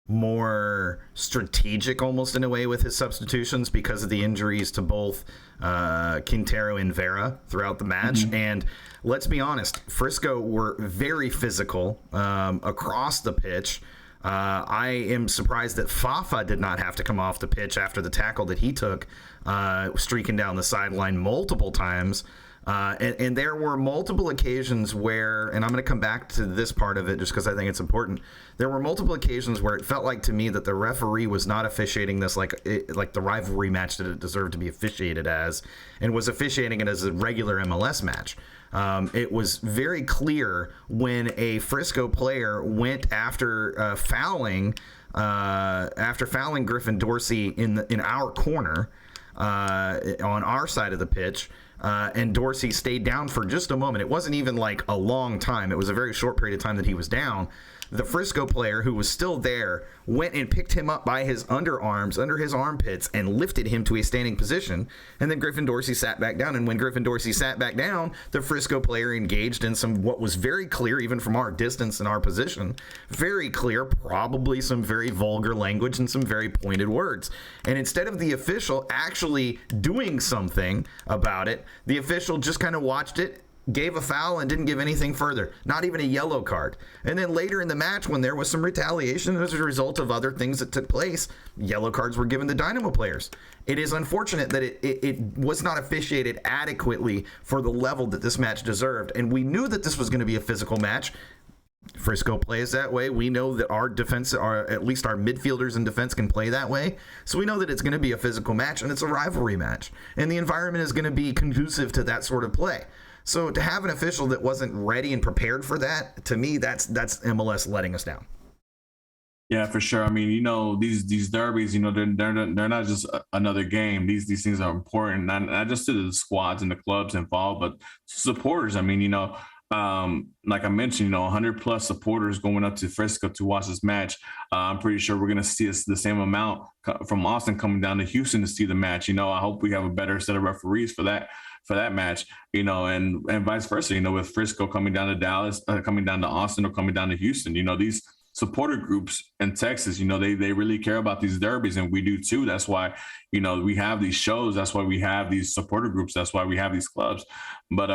more strategic almost in a way with his substitutions because of the injuries to both Quintero and Vera throughout the match. And let's be honest, Frisco were very physical across the pitch. I am surprised that Fafa did not have to come off the pitch after the tackle that he took, streaking down the sideline multiple times. And there were multiple occasions where, and I'm going to come back to this part of it just because I think it's important. There were multiple occasions where it felt like to me that the referee was not officiating this like the rivalry match that it deserved to be officiated as, and was officiating it as a regular MLS match. It was very clear when a Frisco player went after fouling Griffin Dorsey in our corner on our side of the pitch. And Dorsey stayed down for just a moment. It wasn't even like a long time. It was a very short period of time that he was down. The Frisco player, who was still there, went and picked him up by his underarms, under his armpits, and lifted him to a standing position. And then Griffin Dorsey sat back down. And when Griffin Dorsey sat back down, the Frisco player engaged in some, what was very clear, even from our distance and our position, very clear, probably some very vulgar language and some very pointed words. And instead of the official actually doing something about it, the official just kind of watched it, gave a foul, and didn't give anything further, not even a yellow card. And then later in the match, when there was some retaliation as a result of other things that took place, yellow cards were given to Dynamo players. It is unfortunate that it was not officiated adequately for the level that this match deserved. And we knew that this was going to be a physical match. Frisco plays that way. We know that our defense, at least our midfielders in defense, can play that way. So we know that it's going to be a physical match, and it's a rivalry match. And the environment is going to be conducive to that sort of play. So to have an official that wasn't ready and prepared for that, to me, that's MLS letting us down. Yeah, for sure. I mean, these derbies, they're not just another game. These things are important, not just to the squads and the clubs involved, but supporters. I mean, like I mentioned, 100 plus supporters going up to Frisco to watch this match. I'm pretty sure we're going to see the same amount from Austin coming down to Houston to see the match. I hope we have a better set of referees for that match, and vice versa, with Frisco coming down to Dallas, coming down to Austin, or coming down to Houston. These supporter groups in Texas, they really care about these derbies, and we do too. That's why, we have these shows. That's why we have these supporter groups. That's why we have these clubs. But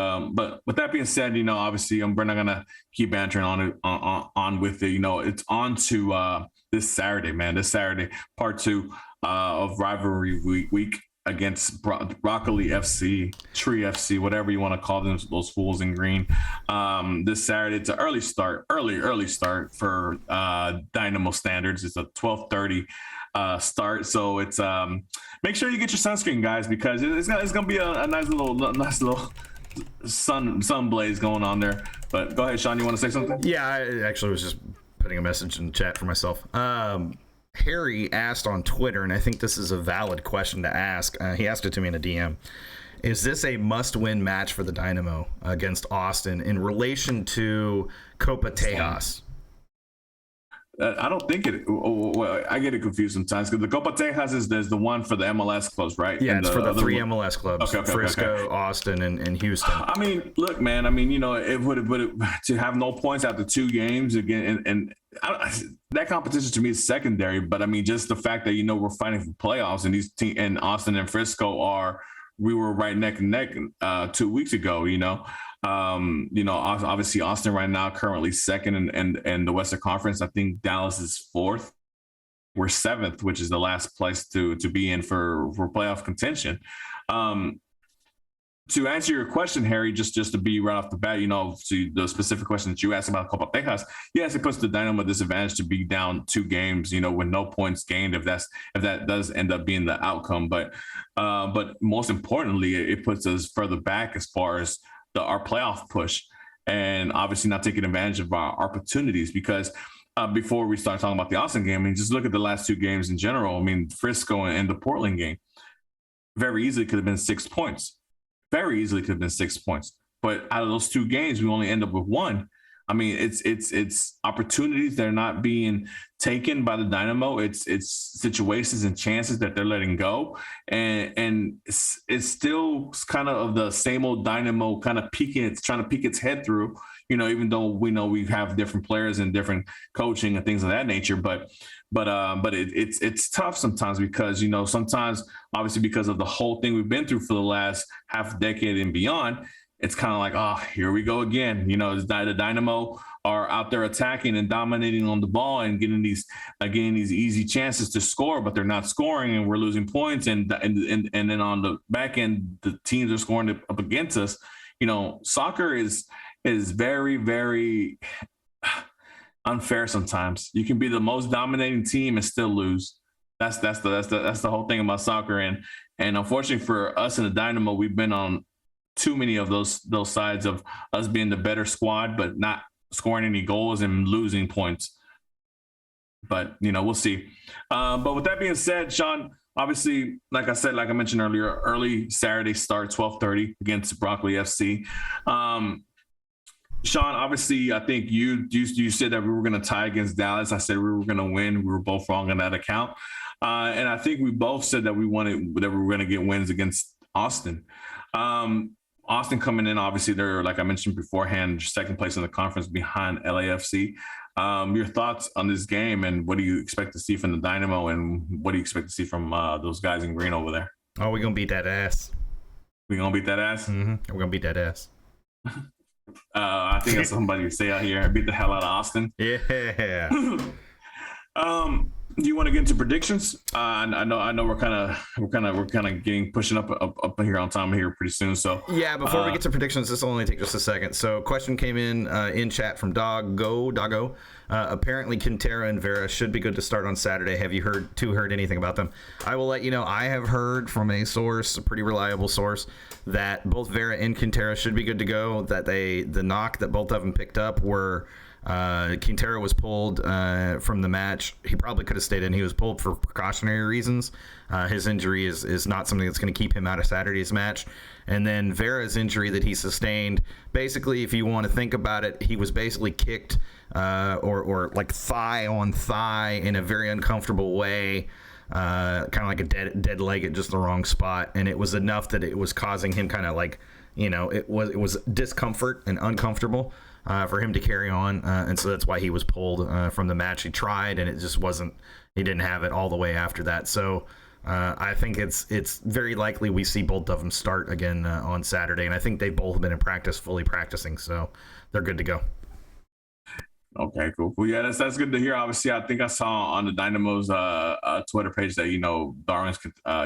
with that being said, obviously we're not gonna keep bantering on with it. It's on to this Saturday, man. This Saturday, part 2 of rivalry week against Broccoli FC, Tree FC, whatever you want to call them, those fools in green. This Saturday, it's an early start for Dynamo standards. It's a 12:30 start, so it's make sure you get your sunscreen, guys, because it's gonna be a nice little sun blaze going on there. But go ahead, Sean, you want to say something? Yeah, I actually was just putting a message in the chat for myself. Harry asked on Twitter, and I think this is a valid question to ask. He asked it to me in a DM. Is this a must-win match for the Dynamo against Austin in relation to Copa Tejas? I don't think it. I get it confused sometimes because the Copa Tejas is the one for the MLS clubs, right? Yeah, and it's for the 3 MLS clubs: Frisco, Austin, and Houston. I mean, look, man. I mean, it would to have no points after 2 games again, and that competition to me is secondary. But I mean, just the fact that we're fighting for playoffs, and these teams and Austin and Frisco we were right neck and neck 2 weeks ago. Obviously Austin right now currently second in the Western Conference. I think Dallas is 4th. We're 7th, which is the last place to be in for playoff contention. To answer your question, Harry, just to be right off the bat, to the specific question that you asked about Copa Tejas, yes, it puts the Dynamo at disadvantage to be down 2 games, with no points gained, if that does end up being the outcome. But most importantly, it puts us further back as far as our playoff push, and obviously not taking advantage of our opportunities, because before we start talking about the Austin game, I mean, just look at the last 2 games in general. I mean, Frisco and the Portland game very easily could have been 6 points. Very easily could have been 6 points. But out of those 2 games, we only end up with 1. I mean, it's opportunities that are not being taken by the Dynamo. It's situations and chances that they're letting go, and it's still kind of the same old Dynamo kind of peeking. It's trying to peek its head through. Even though we know we have different players and different coaching and things of that nature, but it's tough sometimes because sometimes obviously because of the whole thing we've been through for the last half decade and beyond. It's kind of like, oh, here we go again. The Dynamo are out there attacking and dominating on the ball and getting these easy chances to score, but they're not scoring, and we're losing points. And then on the back end, the teams are scoring up against us. Soccer is very, very unfair sometimes. You can be the most dominating team and still lose. That's the whole thing about soccer. And unfortunately for us in the Dynamo, we've been on too many of those sides of us being the better squad, but not scoring any goals and losing points. But, we'll see. But with that being said, Sean, obviously, like I mentioned earlier, early Saturday start, 12:30 against Broccoli FC. Sean, obviously, I think you said that we were going to tie against Dallas. I said we were going to win. We were both wrong on that account. And I think we both said that we were going to get wins against Austin. Austin coming in, obviously, they're, like I mentioned beforehand, second place in the conference behind LAFC. Your thoughts on this game, and what do you expect to see from the Dynamo, and what do you expect to see from those guys in green over there? Oh, we're going to beat that ass. We're going to beat that ass? Mm-hmm. We're going to beat that ass. I think that's somebody to say out here. Beat the hell out of Austin. Yeah. Do you want to get into predictions? I know we're kind of getting pushing up here on time here pretty soon. So yeah, before we get to predictions, this will only take just a second. So, question came in chat from Doggo. Apparently, Quintero and Vera should be good to start on Saturday. Have you heard anything about them? I will let you know. I have heard from a pretty reliable source, that both Vera and Quintero should be good to go. That the knock that both of them picked up were. Quintero was pulled from the match. He probably could have stayed in. He was pulled for precautionary reasons. His injury is not something that's going to keep him out of Saturday's match. And then Vera's injury that he sustained, basically, if you want to think about it, he was basically kicked or like thigh on thigh in a very uncomfortable way. Kind of like a dead leg at just the wrong spot. And it was enough that it was causing him kind of like, it was discomfort and uncomfortable. For him to carry on, and so that's why he was pulled from the match. He tried, and it just wasn't. He didn't have it all the way after that. So I think it's very likely we see both of them start again on Saturday, and I think they've both been in practice, fully practicing, so they're good to go. Okay, cool. Yeah, that's good to hear. Obviously, I think I saw on the Dynamo's Twitter page that Darwin's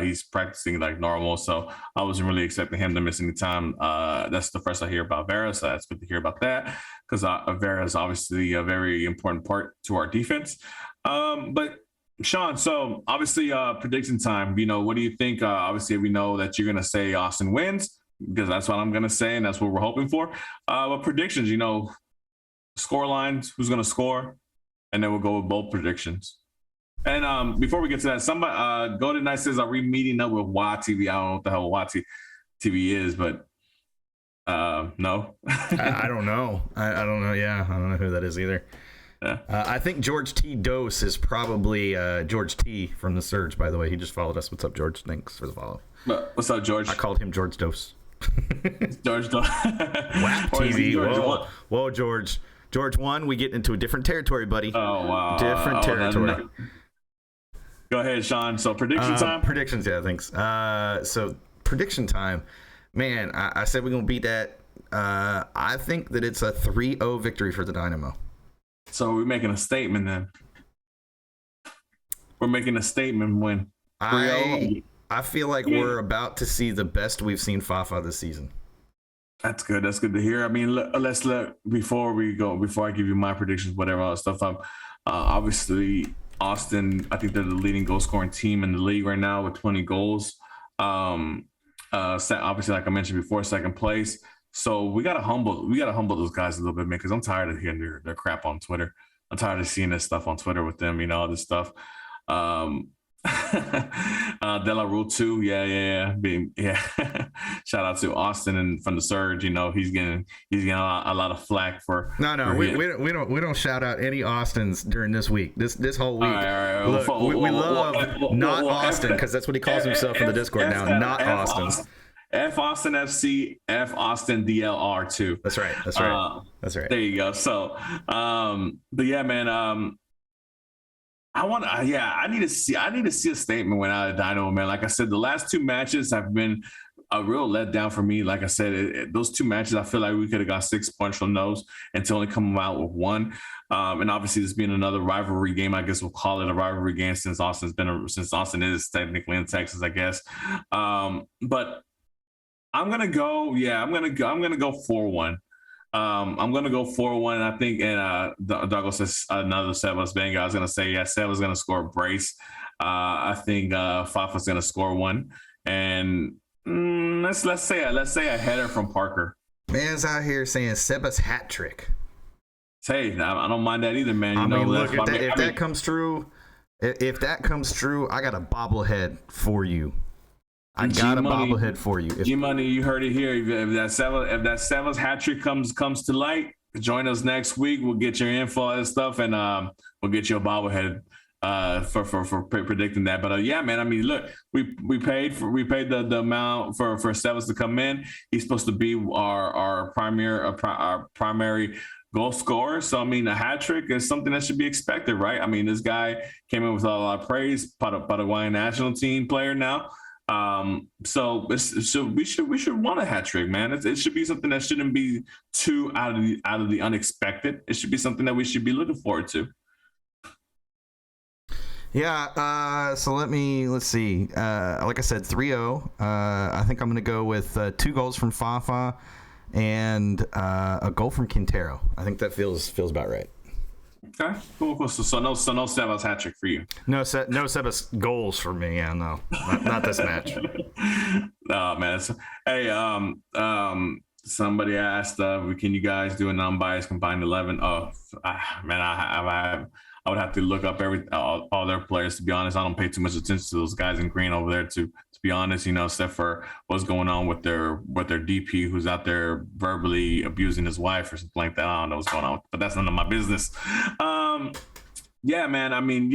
he's practicing like normal, so I wasn't really expecting him to miss any time. That's the first I hear about Vera, so that's good to hear about that, because Vera is obviously a very important part to our defense. But Sean, so obviously prediction time. What do you think? Obviously, we know that you're going to say Austin wins, because that's what I'm going to say, and that's what we're hoping for. But predictions, score lines, who's going to score, and then we'll go with both predictions. And before we get to that, somebody Golden Knight says, are we meeting up with WATV? I don't know what the hell WATV is, but no. I don't know. I don't know. Yeah, I don't know who that is either. Yeah. I think George T. Dose is probably George T. from The Surge, by the way. He just followed us. What's up, George? Thanks for the follow. What's up, George? I called him George Dose. George Dose. WAP TV. Whoa, George. George 1, we get into a different territory, buddy. Oh, wow. Different territory. No. Go ahead, Sean. So prediction time? Predictions, yeah, thanks. So prediction time. Man, I said we're going to beat that. I think that it's a 3-0 victory for the Dynamo. So we're making a statement then. We're making a statement when 3-0. I feel like we're about to see the best we've seen Fafa this season. That's good. That's good to hear. I mean, let's before I give you my predictions, whatever other stuff. Obviously, Austin, I think they're the leading goal scoring team in the league right now with 20 goals. Obviously, like I mentioned before, second place. So we gotta humble those guys a little bit, man, because I'm tired of hearing their crap on Twitter. I'm tired of seeing this stuff on Twitter with them, all this stuff. De La Rue too. Yeah. Shout out to Austin and from the Surge. He's getting a lot of flack for. No, we don't shout out any Austins during this week. This whole week. All right. Look, we love not Austin because that's what he calls himself in the Discord now. Not Austin. F Austin FC, F Austin DLR too. That's right. That's right. There you go. So, but yeah, man. I need to see a statement went out of Dynamo, man. Like I said, the last two matches have been a real letdown for me. Like I said, those two matches, I feel like we could have got 6 points from those and to only come out with one. And obviously, this being another rivalry game, I guess we'll call it a rivalry game since Austin is technically in Texas, I guess. But I'm gonna go 4-1. I'm gonna go 4-1. I think, and Douglas says another Sebas Benga. I was gonna say, Sebas gonna score a brace. I think Fafa's gonna score one, and let's say a header from Parker. Man's out here saying Sebas hat trick. Hey, I don't mind that either, man. Look, if that comes true, I got a bobblehead for you. I got a bobblehead for you. G-Money, you heard it here. If that Sebas hat trick comes to light, join us next week. We'll get your info and stuff, and we'll get you a bobblehead for predicting that. But yeah, man. I mean, look, we paid the amount for Sebas to come in. He's supposed to be our primary goal scorer. So I mean, a hat trick is something that should be expected, right? I mean, this guy came in with a lot of praise. Paraguayan national team player now. So we should want a hat trick, man. It should be something that shouldn't be too out of the unexpected. It should be something that we should be looking forward to. Yeah. So let's see. Like I said, 3-0. I think I'm going to go with 2 goals from Fafa and a goal from Quintero. I think that feels about right. Okay, cool. So no Sebas hat trick for you. No Sebas goals for me. Yeah, no, not this match. Oh man. Hey, somebody asked, can you guys do an unbiased combined 11? Oh, man, I would have to look up all their players. To be honest, I don't pay too much attention to those guys in green over there. To be honest, except for what's going on with their DP, who's out there verbally abusing his wife or something like that. I don't know what's going on, but that's none of my business. Yeah, man. I mean,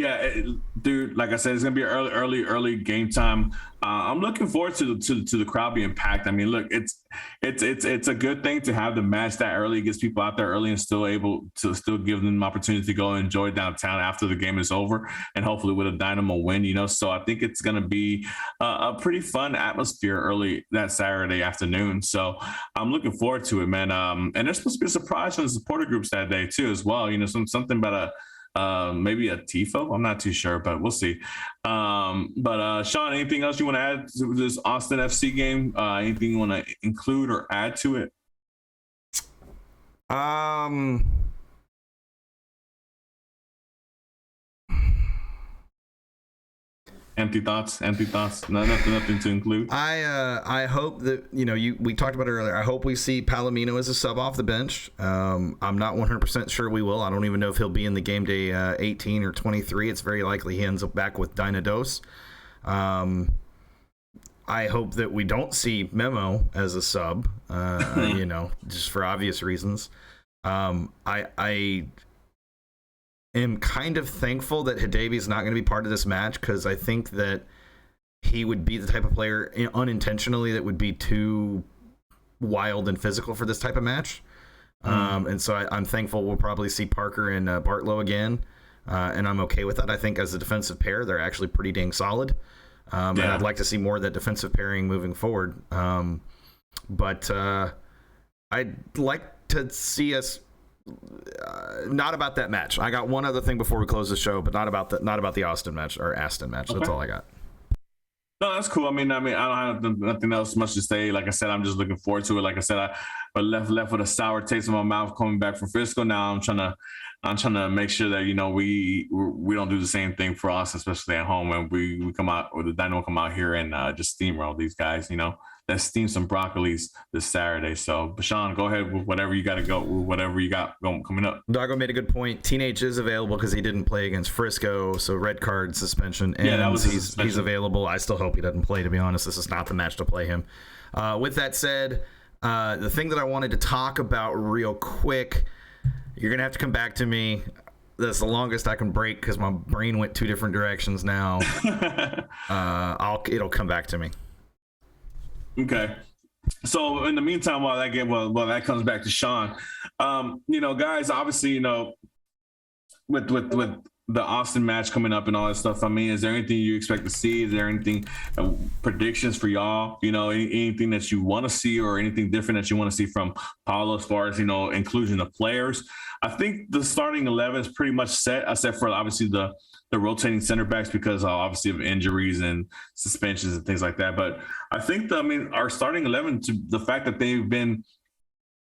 dude. Like I said, it's gonna be early game time. I'm looking forward to the crowd being packed. I mean, look, it's a good thing to have the match that early. It gets people out there early and still able to give them an opportunity to go and enjoy downtown after the game is over, and hopefully with a Dynamo win. So I think it's gonna be a pretty fun atmosphere early that Saturday afternoon. So I'm looking forward to it, man. And there's supposed to be a surprise from the supporter groups that day too, as well. Something about maybe a tifo. I'm not too sure, but we'll see. But Sean, anything else you want to add to this Austin FC game? Anything you want to include or add to it? Empty thoughts. Nothing to include. I hope that we talked about it earlier. I hope we see Palomino as a sub off the bench. I'm not 100% sure we will. I don't even know if he'll be in the game day 18 or 23. It's very likely he ends up back with Dynados. I hope that we don't see Memo as a sub. Just for obvious reasons. I am kind of thankful that Hidavi is not going to be part of this match, because I think that he would be the type of player unintentionally that would be too wild and physical for this type of match. And so I'm thankful we'll probably see Parker and Bartlow again, and I'm okay with that. I think as a defensive pair, they're actually pretty dang solid, and I'd like to see more of that defensive pairing moving forward. But I'd like to see us. Not about that match. I got one other thing before we close the show, but not about the Austin match or Aston match. That's all I got. No, that's cool. I mean, I don't have nothing else much to say. Like I said, I'm just looking forward to it. Like I said, I left with a sour taste in my mouth coming back from Frisco. Now I'm trying to make sure that we don't do the same thing for us, especially at home when we come out, or the Dynamo come out here and just steamroll these guys. let's steam some broccolis this Saturday. So, Bashan, go ahead with whatever you got to go, whatever you got going coming up. Doggo made a good point. Teenage is available because he didn't play against Frisco, so red card suspension. And that was he's available. I still hope he doesn't play, to be honest. This is not the match to play him. With that said, the thing that I wanted to talk about real quick, you're going to have to come back to me. That's the longest I can break because my brain went two different directions now. It'll come back to me. Okay. So in the meantime, while that comes back to Sean, guys, obviously, with the Austin match coming up and all that stuff, I mean, is there anything you expect to see? Is there anything, predictions for y'all? Anything that you want to see or anything different that you want to see from Paulo as far as, inclusion of players? I think the starting 11 is pretty much set, except for obviously the rotating center backs because obviously of injuries and suspensions and things like that. But I think, our starting 11, to the fact that they've been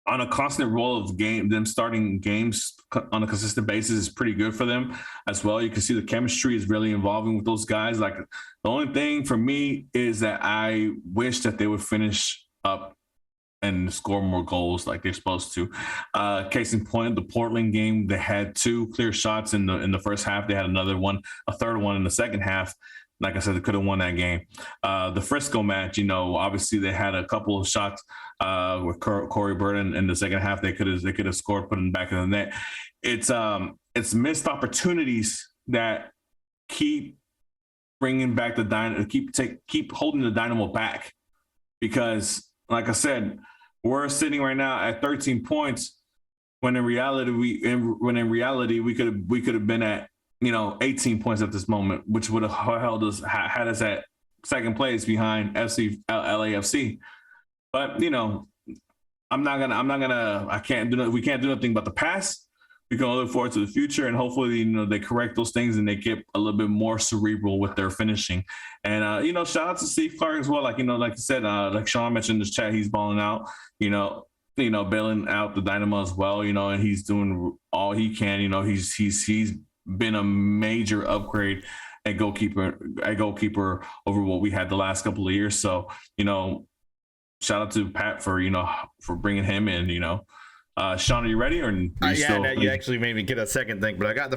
on a constant roll of them starting games on a consistent basis is pretty good for them as well. You can see the chemistry is really involving with those guys. Like, the only thing for me is that I wish that they would finish up and score more goals like they're supposed to. Case in point, the Portland game, they had 2 clear shots in the first half. They had a third one in the second half. Like I said, they could have won that game. The Frisco match, obviously they had a couple of shots with Corey Burton in the second half. They could have scored, put in the back of the net. It's missed opportunities that keep bringing back the Dynamo, keep holding the Dynamo back, because, like I said, we're sitting right now at 13 points when in reality we could have been at 18 points at this moment, which would have had us at second place behind LAFC. But we can't do nothing but the past. We can look forward to the future, and hopefully, they correct those things and they get a little bit more cerebral with their finishing. And shout out to Steve Clark as well. Like I said, like Sean mentioned in this chat, he's balling out. Bailing out the Dynamo as well. And he's doing all he can. He's been a major upgrade at goalkeeper over what we had the last couple of years. So shout out to Pat for bringing him in. Sean, are you ready? Or you actually made me get a second thing, but I'm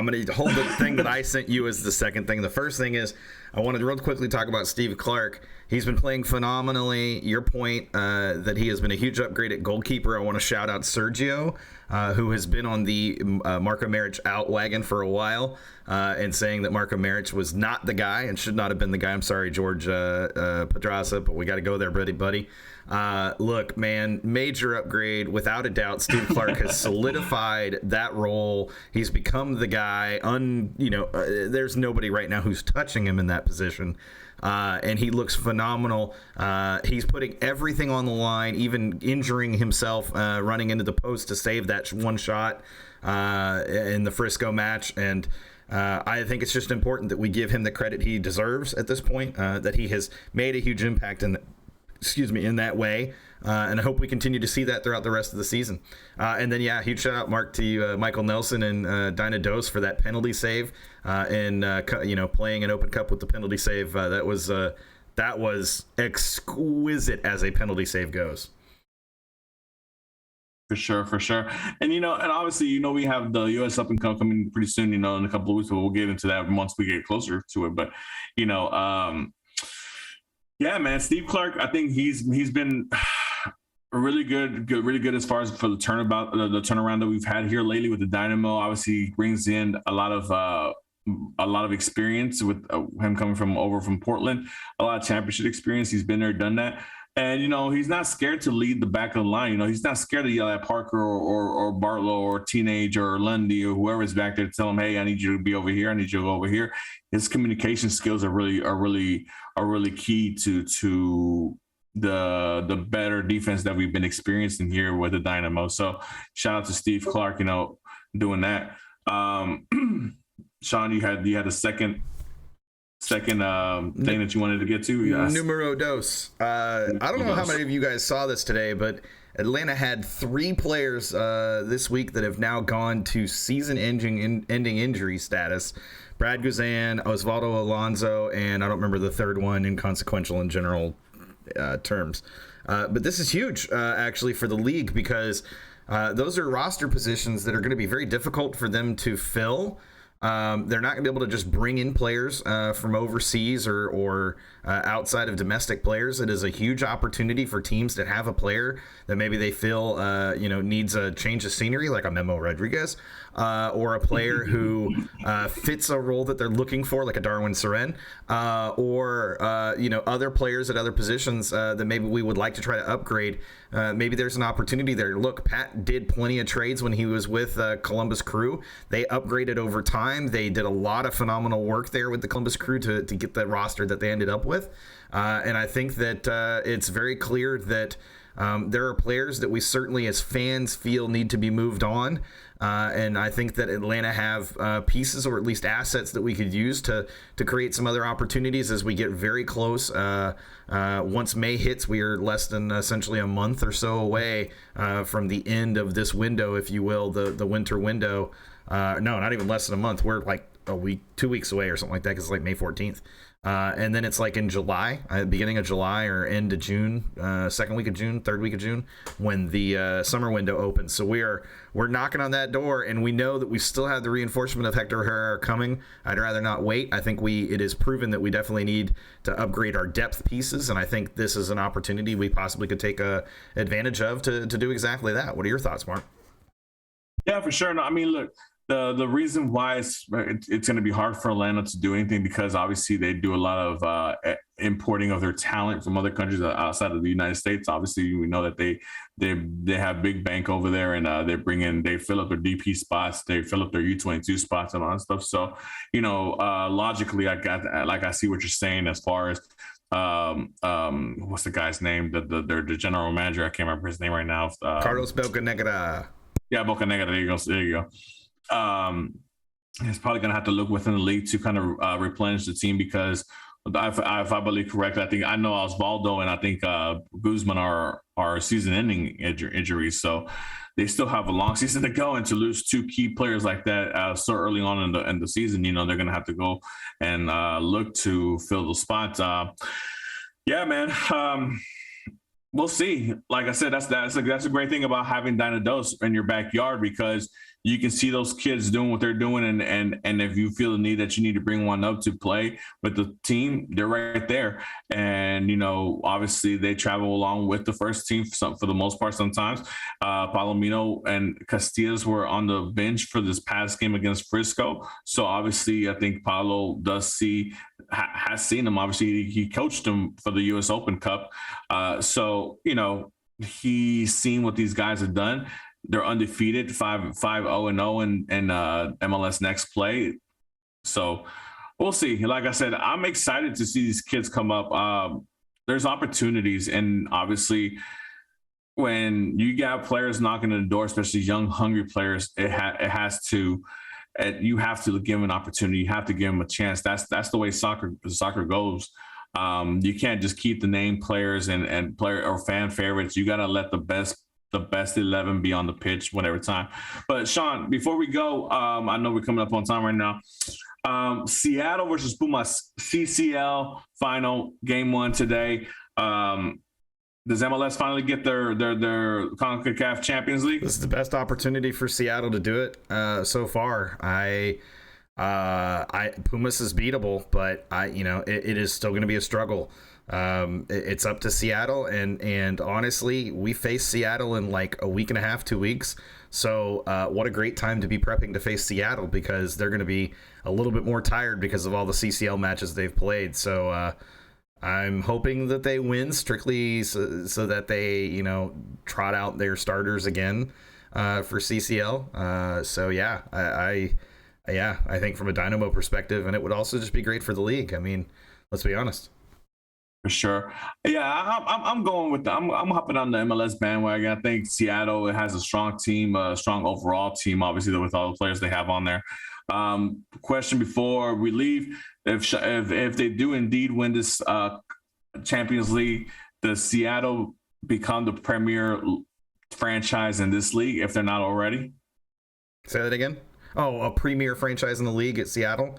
going to hold the thing that I sent you as the second thing. The first thing is I wanted to real quickly talk about Steve Clark. He's been playing phenomenally. Your point that he has been a huge upgrade at goalkeeper. I want to shout out Sergio, who has been on the Marco Maric out wagon for a while, and saying that Marco Maric was not the guy and should not have been the guy. I'm sorry, George Pedraza, but we got to go there, buddy. Look, man, major upgrade without a doubt. Steve Clark has solidified that role. He's become the guy. There's nobody right now who's touching him in that position. And he looks phenomenal. He's putting everything on the line, even injuring himself, running into the post to save that one shot in the Frisco match. And I think it's just important that we give him the credit he deserves at this point, that he has made a huge impact in that way. And I hope we continue to see that throughout the rest of the season. And then, huge shout out, Mark, to Michael Nelson and Dinah Dose for that penalty save and playing an Open Cup with the penalty save. That was exquisite as a penalty save goes. For sure. And, and obviously, we have the U.S. Open Cup coming pretty soon, in a couple of weeks, but we'll get into that once we get closer to it. But, yeah, man, Steve Clark, I think he's been really good as far as for the turnaround that we've had here lately with the Dynamo. Obviously, he brings in a lot of experience with him coming from Portland, a lot of championship experience. He's been there, done that. And, he's not scared to lead the back of the line. He's not scared to yell at Parker or Bartlow or Teenage or Lundy or whoever's back there to tell him, hey, I need you to be over here. I need you to go over here. His communication skills are really key to the better defense that we've been experiencing here with the Dynamo. So shout out to Steve Clark, doing that. Sean, you had a second thing that you wanted to get to? Yes. Numero dos. I don't know how many of you guys saw this today, but Atlanta had 3 players this week that have now gone to season-ending injury status. Brad Guzan, Osvaldo Alonso, and I don't remember the third one, inconsequential in general terms. But this is huge, actually, for the league, because those are roster positions that are going to be very difficult for them to fill. They're not going to be able to just bring in players from overseas or outside of domestic players. It is a huge opportunity for teams to have a player that maybe they feel needs a change of scenery, like a Memo Rodriguez, or a player who fits a role that they're looking for, like a Darwin Seren, or other players at other positions that maybe we would like to try to upgrade. Maybe there's an opportunity there. Look, Pat did plenty of trades when he was with Columbus Crew. They upgraded over time. They did a lot of phenomenal work there with the Columbus Crew to get the roster that they ended up with. And I think that it's very clear that there are players that we certainly as fans feel need to be moved on. And I think that Atlanta have pieces, or at least assets, that we could use to create some other opportunities as we get very close. Once May hits, we are less than essentially a month or so away from the end of this window, if you will, the winter window. No, not even less than a month. We're like a week, 2 weeks away or something like that, because it's like May 14th. And then it's like in July, beginning of July or end of June, second week of June, third week of June, when the summer window opens. So we're knocking on that door, and we know that we still have the reinforcement of Hector Herrera coming. I'd rather not wait. I think it is proven that we definitely need to upgrade our depth pieces, and I think this is an opportunity we possibly could take advantage of to do exactly that. What are your thoughts, Mark? Yeah, for sure. No, I mean, look, the reason why it's going to be hard for Atlanta to do anything, because obviously they do a lot of importing of their talent from other countries outside of the United States. Obviously, we know that they have big bank over there, and they fill up their DP spots, they fill up their U22 spots and all that stuff. So, logically, I see what you're saying as far as what's the guy's name? The general manager, I can't remember his name right now. Carlos Bocanegra. Yeah, Bocanegra. There you go. He's probably going to have to look within the league to kind of replenish the team, because if I believe correctly, I know Osvaldo and I think Guzman are season-ending injuries, so they still have a long season to go. And to lose two key players like that so early on in the season, they're going to have to go and look to fill the spots. Yeah, man. We'll see. Like I said, that's a great thing about having Dynados in your backyard, because you can see those kids doing what they're doing, and if you feel the need that you need to bring one up to play with the team, they're right there. And obviously they travel along with the first team for the most part. Sometimes Palomino and Castillas were on the bench for this past game against Frisco, so obviously I think Paulo has seen him. Obviously he coached him for the U.S. Open Cup, so he's seen what these guys have done. They're undefeated, 5-0-0 in MLS Next Play. So we'll see. Like I said, I'm excited to see these kids come up. There's opportunities, and obviously when you got players knocking on the door, especially young, hungry players, you have to give them an opportunity. You have to give them a chance. That's the way soccer goes. You can't just keep the name players and player or fan favorites. You got to let the best 11 be on the pitch whenever time. But Sean, before we go, I know we're coming up on time right now. Seattle versus Pumas, CCL final, game 1 today. Does MLS finally get their CONCACAF Champions League? This is the best opportunity for Seattle to do it so far. Pumas is beatable, but it is still going to be a struggle. It's up to Seattle, and honestly, we face Seattle in like a week and a half, 2 weeks. So what a great time to be prepping to face Seattle, because they're going to be a little bit more tired because of all the CCL matches they've played. So I'm hoping that they win strictly so that they trot out their starters again for CCL. So yeah, I think from a Dynamo perspective, and it would also just be great for the league. I mean, let's be honest. For sure. Yeah, I'm going with I'm hopping on the MLS bandwagon. I think Seattle has a strong team, a strong overall team, obviously, with all the players they have on there. Question before we leave, if they do indeed win this Champions League, does Seattle become the premier franchise in this league if they're not already? Say that again. Oh, a premier franchise in the league at Seattle?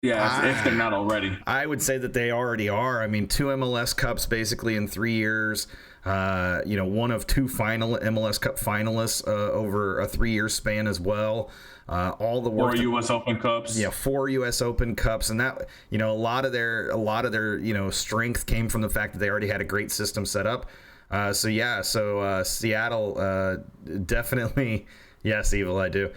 Yeah, if they're not already. I would say that they already are. I mean, 2 MLS Cups basically in 3 years. One of 2 final MLS Cup finalists over a 3-year span as well. All the work. 4 U.S. Open Cups. Yeah, 4 U.S. Open Cups, and that a lot of their strength came from the fact that they already had a great system set up. Seattle definitely. Yes, Evil, I do.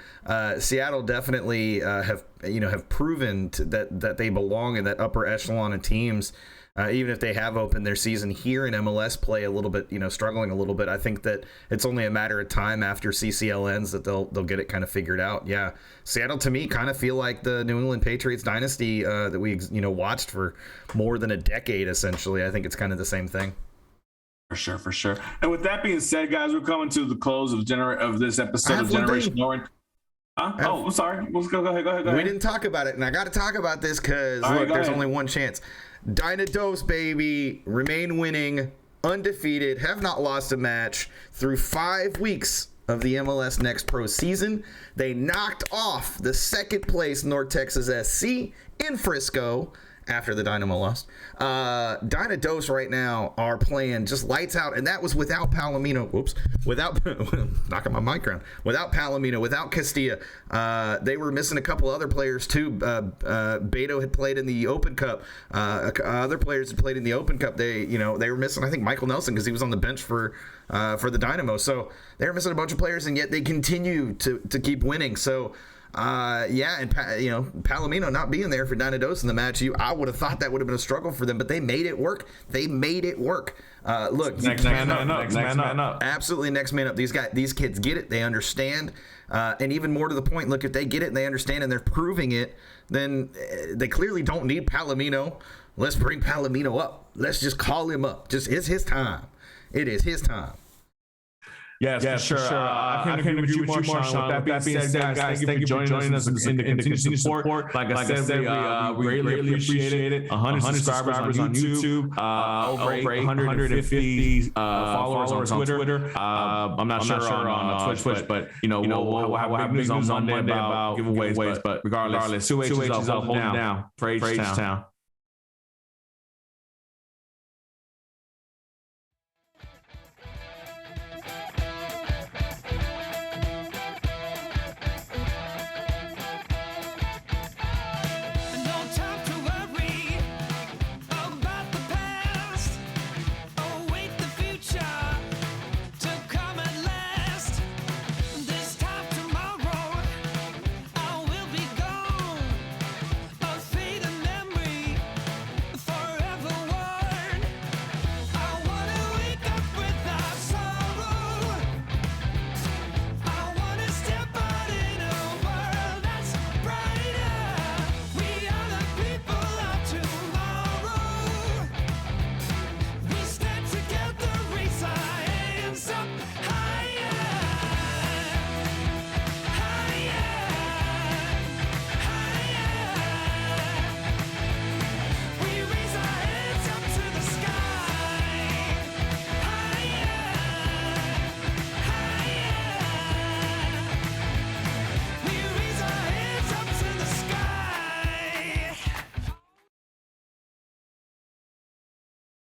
Seattle definitely have proven that they belong in that upper echelon of teams. Even if they have opened their season here in MLS play a little bit, struggling a little bit, I think that it's only a matter of time after CCL ends that they'll get it kind of figured out. Yeah, Seattle to me kind of feel like the New England Patriots dynasty that we watched for more than a decade essentially. I think it's kind of the same thing. For sure. And with that being said, guys, we're coming to the close of this episode of Generation Orange. I'm sorry. Let's go ahead. We didn't talk about it, and I got to talk about this because there's only one chance. Dynados, baby, remain winning, undefeated, have not lost a match through 5 weeks of the MLS Next Pro season. They knocked off the second place North Texas SC in Frisco after the Dynamo lost. Dynados right now are playing just lights out, and that was without Palomino. Knocking my mic around. Without Palomino, without Castilla. They were missing a couple other players too. Beto had played in the Open Cup. Other players had played in the Open Cup. They were missing, I think, Michael Nelson because he was on the bench for the Dynamo. So they were missing a bunch of players, and yet they continue to keep winning. So. Palomino not being there for Dynados in the match, I would have thought that would have been a struggle for them, but they made it work. Look, next man up. Absolutely, next man up. These kids get it. They understand, and even more to the point, look, if they get it and they understand and they're proving it, then they clearly don't need Palomino. Let's bring Palomino up. Let's just call him up. It's his time. It is his time. Yes, for sure. I can't agree with you more, Sean. With that being said, guys, thank you for joining us in the continued support. Like I said, we greatly appreciate it. 100 subscribers on YouTube, over 150 followers on Twitter. I'm not sure on Twitch, but we'll have big news on Monday about giveaways. But regardless, 2H is up, holding down for H-Town.